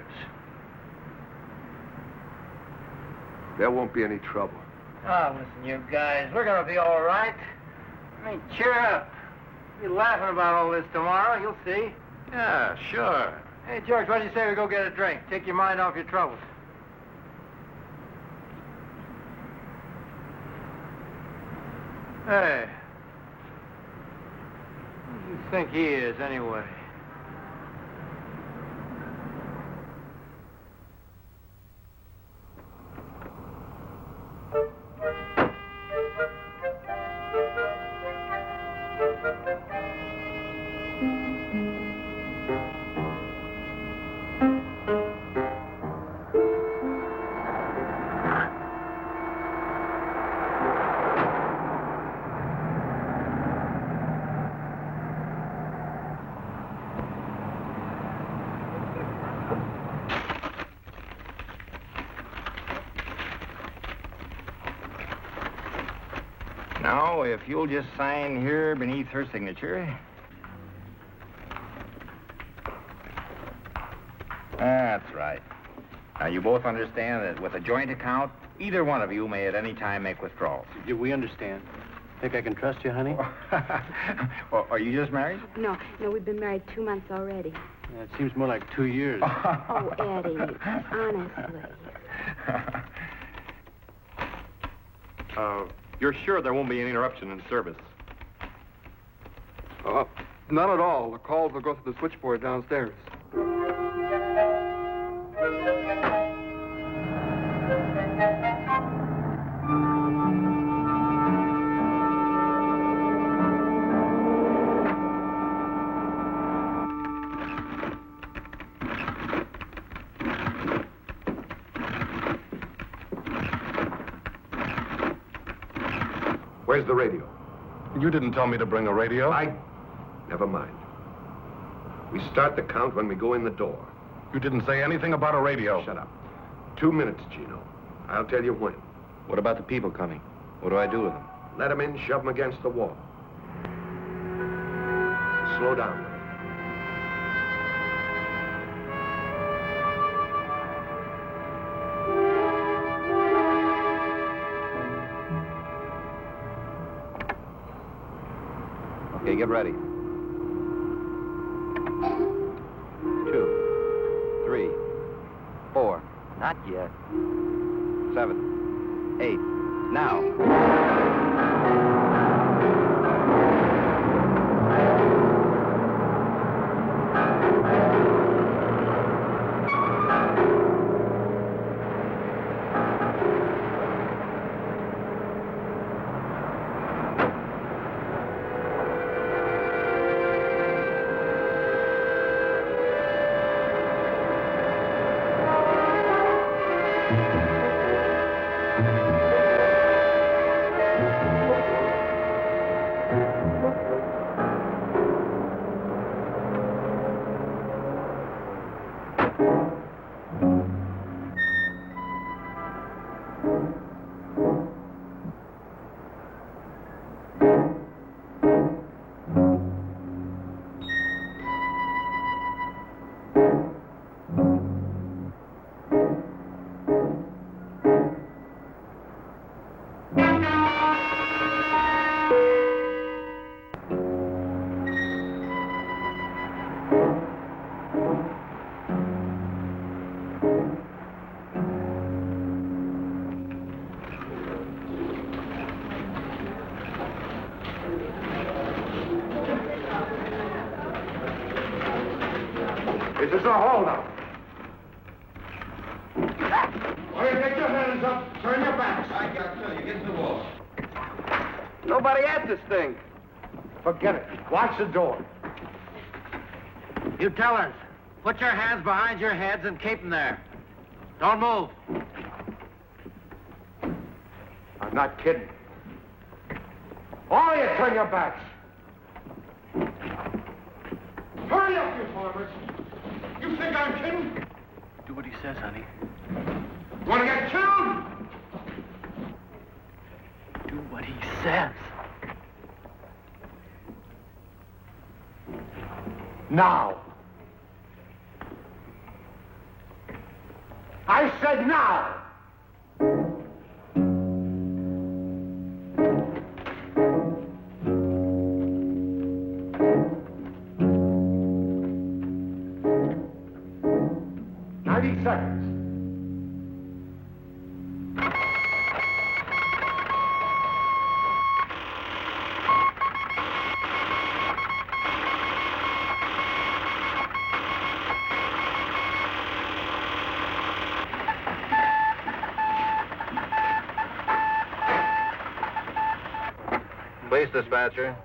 There won't be any trouble. Oh, listen, you guys, we're gonna be all right. I mean, cheer up. You're laughing about all this tomorrow, you'll see. Yeah, sure. Hey, George, what do you say we go get a drink? Take your mind off your troubles. Hey. Who do you think he is, anyway? Now, if you'll just sign here beneath her signature. That's right. Now, you both understand that with a joint account, either one of you may at any time make withdrawals. We understand. Think I can trust you, honey? Well, are you just married? No, we've been married 2 months already. Yeah, it seems more like 2 years. Oh, Eddie, honestly. You're sure there won't be any interruption in service? None at all. The calls will go through the switchboard downstairs. Where's the radio? You didn't tell me to bring a radio. Never mind. We start the count when we go in the door. You didn't say anything about a radio. Shut up. 2 minutes, Gino. I'll tell you when. What about the people coming? What do I do with them? Let them in, shove them against the wall. Slow down. Okay, get ready. 2, 3, 4. Not yet. 7, 8. Now. This is a holdup. All right, take your hands up. Turn your backs. I got you. Get to the wall. Nobody at this thing. Forget it. Watch the door. You tellers, put your hands behind your heads and keep them there. Don't move. I'm not kidding. All of you, turn your backs. Hurry up, you farmers. You think I'm kidding? Do what he says, honey. You want to get killed? Do what he says. Now. I said now! Seconds. Police dispatcher.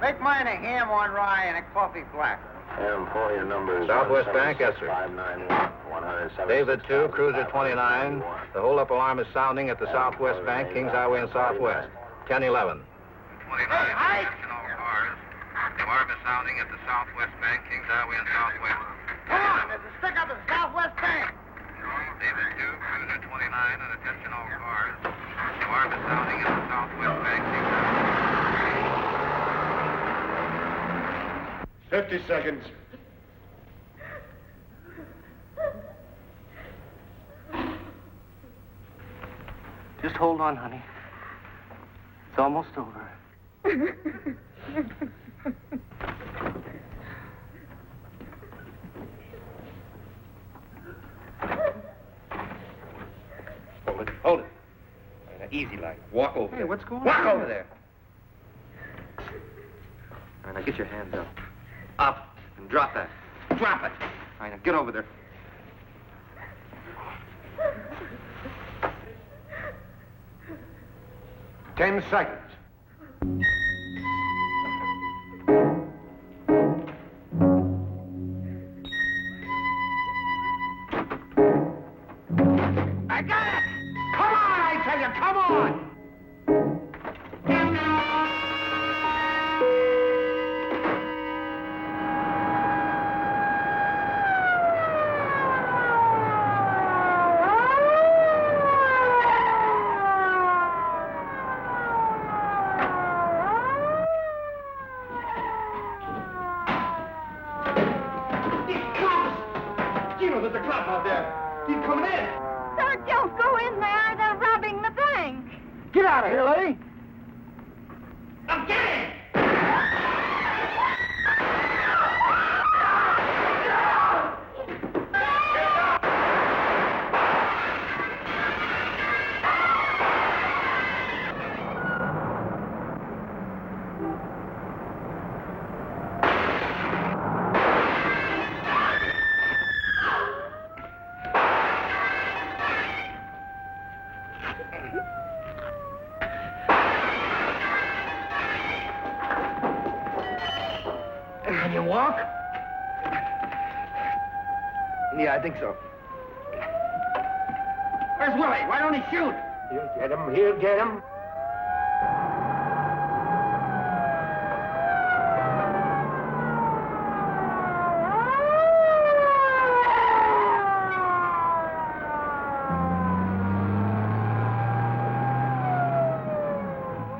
Make mine a ham on rye and a coffee black. Ham for your number. Southwest Bank, yes, sir. 591 David 2, Cruiser 29. The hold-up alarm is sounding at the Southwest Bank, Kings Highway and Southwest. 1011. 29. Hey, The alarm is sounding at the Southwest Bank, Kings Highway and Southwest. come on, there's a stick up at the Southwest Bank. David 2, Cruiser 29, and attention all cars. The alarm is sounding at the Southwest Bank, Kings Highway. 50 seconds. Just hold on, honey. It's almost over. Hold it. Easy like. Walk over there. What's going Walk on? over there. All right, now get your hands up. Up. And drop that. Drop it. All right, now get over there. Ten seconds. I got it! Come on, I tell you, come on! There's a cop out there. He's coming in. Sir, don't go in there. They're robbing the bank. Get out of here, lady! I'm getting! Can you walk? Yeah, I think so. Where's Willie? Why don't he shoot? He'll get him, he'll get him.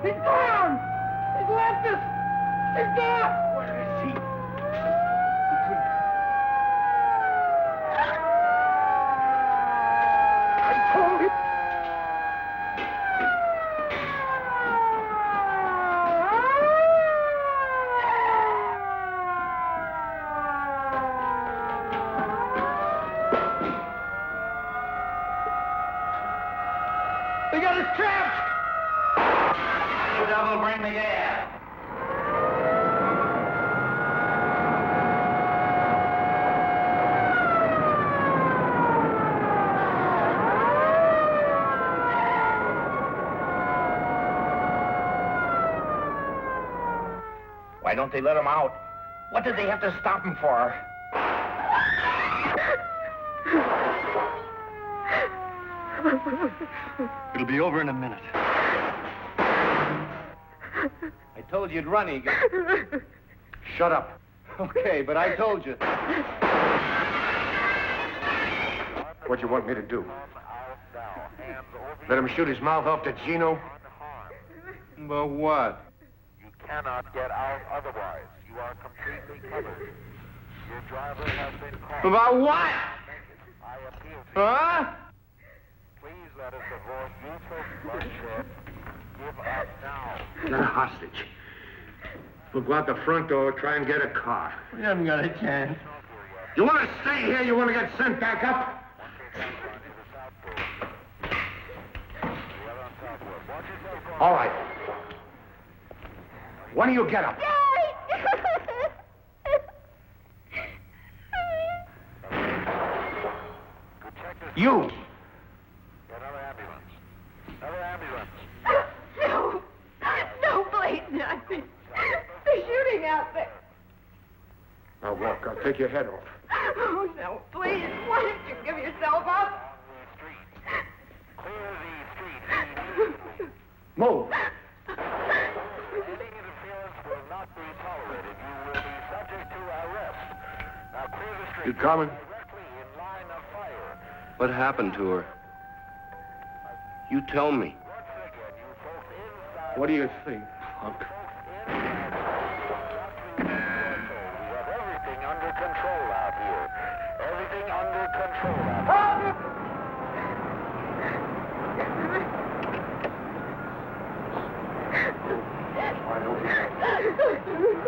He's gone! He's left us! He's gone! Where is he? I told you! They got us trapped! You devil, bring the gas. Why don't they let him out? What did they have to stop him for? It'll be over in a minute. I told you you'd run, Egan. Shut up. Okay, but I told you. What do you want me to do? Let him shoot his mouth off to Gino? But what? You cannot get out otherwise. You are completely covered. Your driver has been caught. About what? I appeal to you. Huh? Please let us avoid useless bloodshed. Give up now. Not a hostage. We'll go out the front door, try and get a car. We haven't got a chance. You want to stay here? You want to get sent back up? All right. When do you get up? You! Another ambulance. Another ambulance. No. No, please, not. They're shooting out there. Now walk. I'll take your head off. Oh, no, please. Why don't you give yourself up? Clear the street. Move. Any interference will not be tolerated. You will be subject to arrest. Now clear the street. You coming? Directly in line of fire. What happened to her? You tell me. Once again, you folks inside. What do you think, punk? We have everything under control out here. Everything under control out here.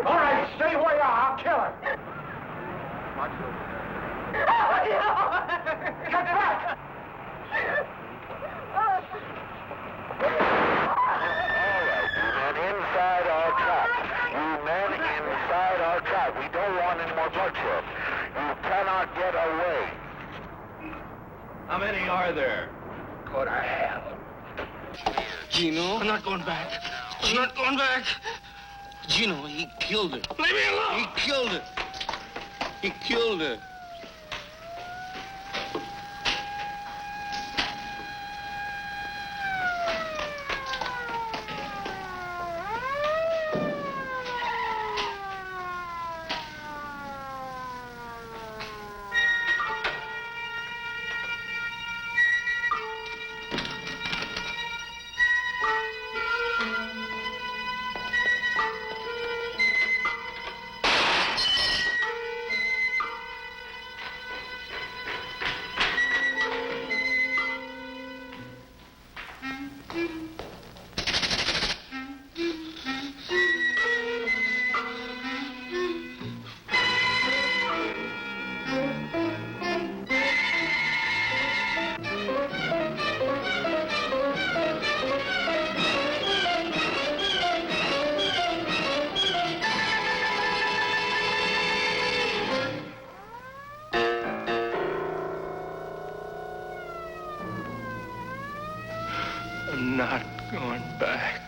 All right, stay where you are. I'll kill her. Get back! Inside our trap. You men inside our trap. We don't want any more bloodshed. You cannot get away. How many are there? Go to hell. Gino? I'm not going back. I'm not going back. Gino, he killed her. Leave me alone! He killed her. He killed her. I'm not going back.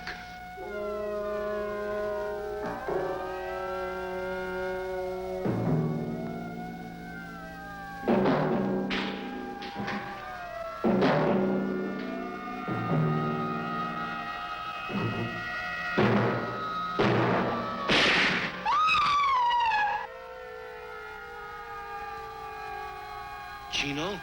Gino?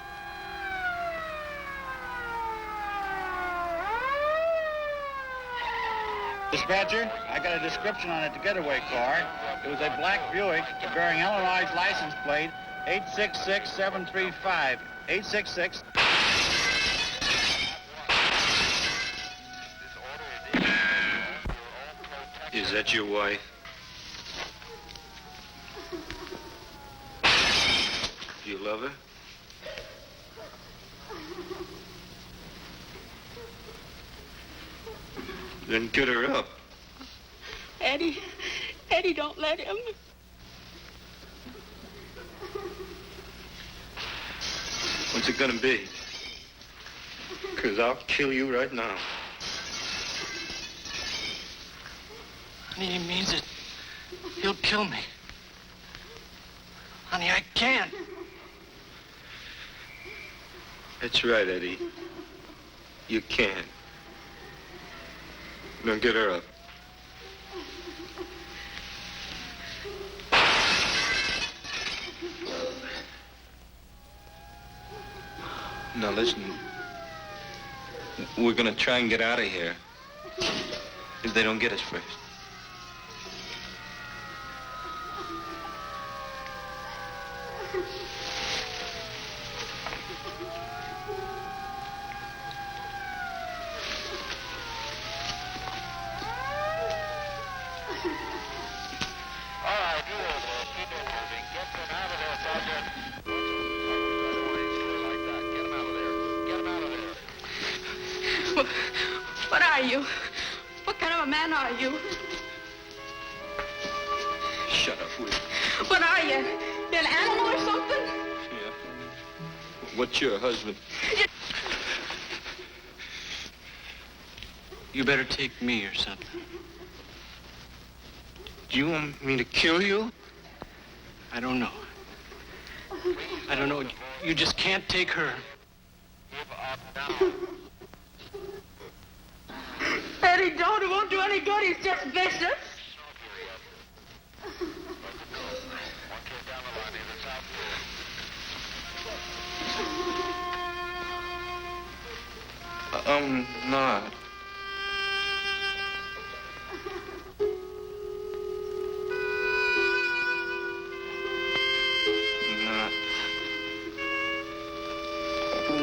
Dispatcher, I got a description on a getaway car. It was a black Buick bearing Illinois license plate 866735. 866. Is that your wife? You love her? Then get her up. Eddie, don't let him. What's it gonna be? 'Cause I'll kill you right now. Honey, he means it. He'll kill me. Honey, I can't. That's right, Eddie. You can't. Now get her up. Now listen. We're gonna try and get out of here. If they don't get us first. What are you? What kind of a man are you? Shut up, will you? What are you? You an animal or something? Yeah. What's your husband? You better take me or something. Do you want me to kill you? I don't know. I don't know. You just can't take her. Eddie, don't. It won't do any good. He's just vicious. I'm not.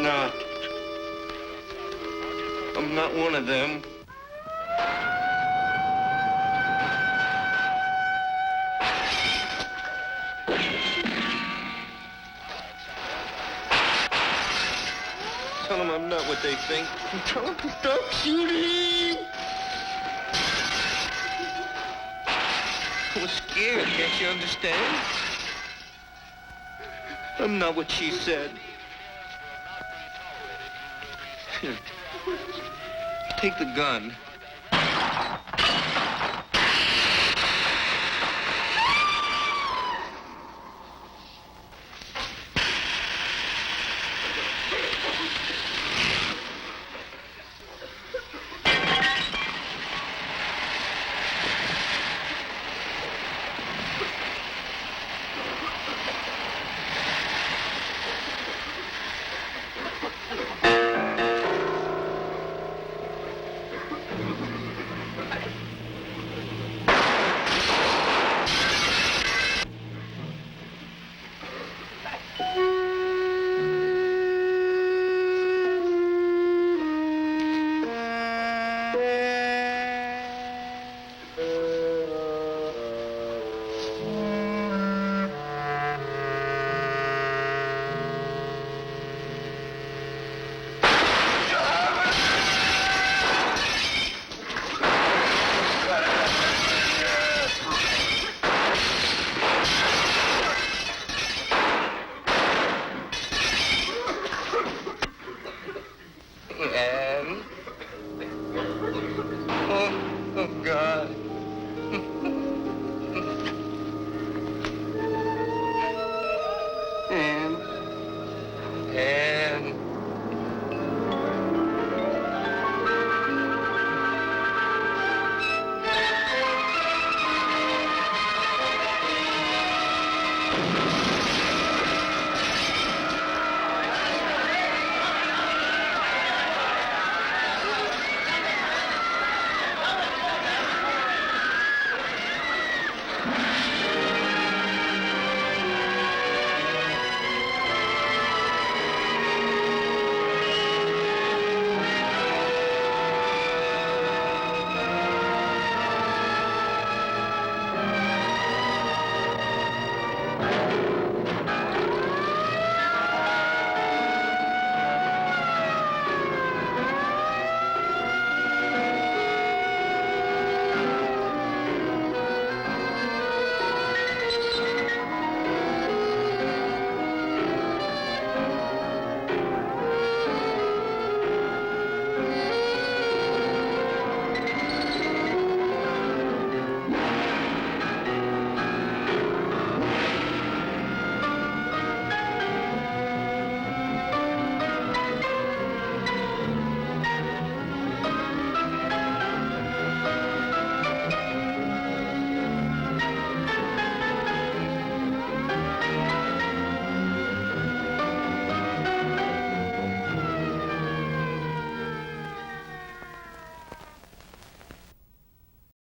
Not. I'm not one of them. Tell them I'm not what they think. Tell them to stop shooting. I was scared, can't you understand? I'm not what she said. Here. Take the gun.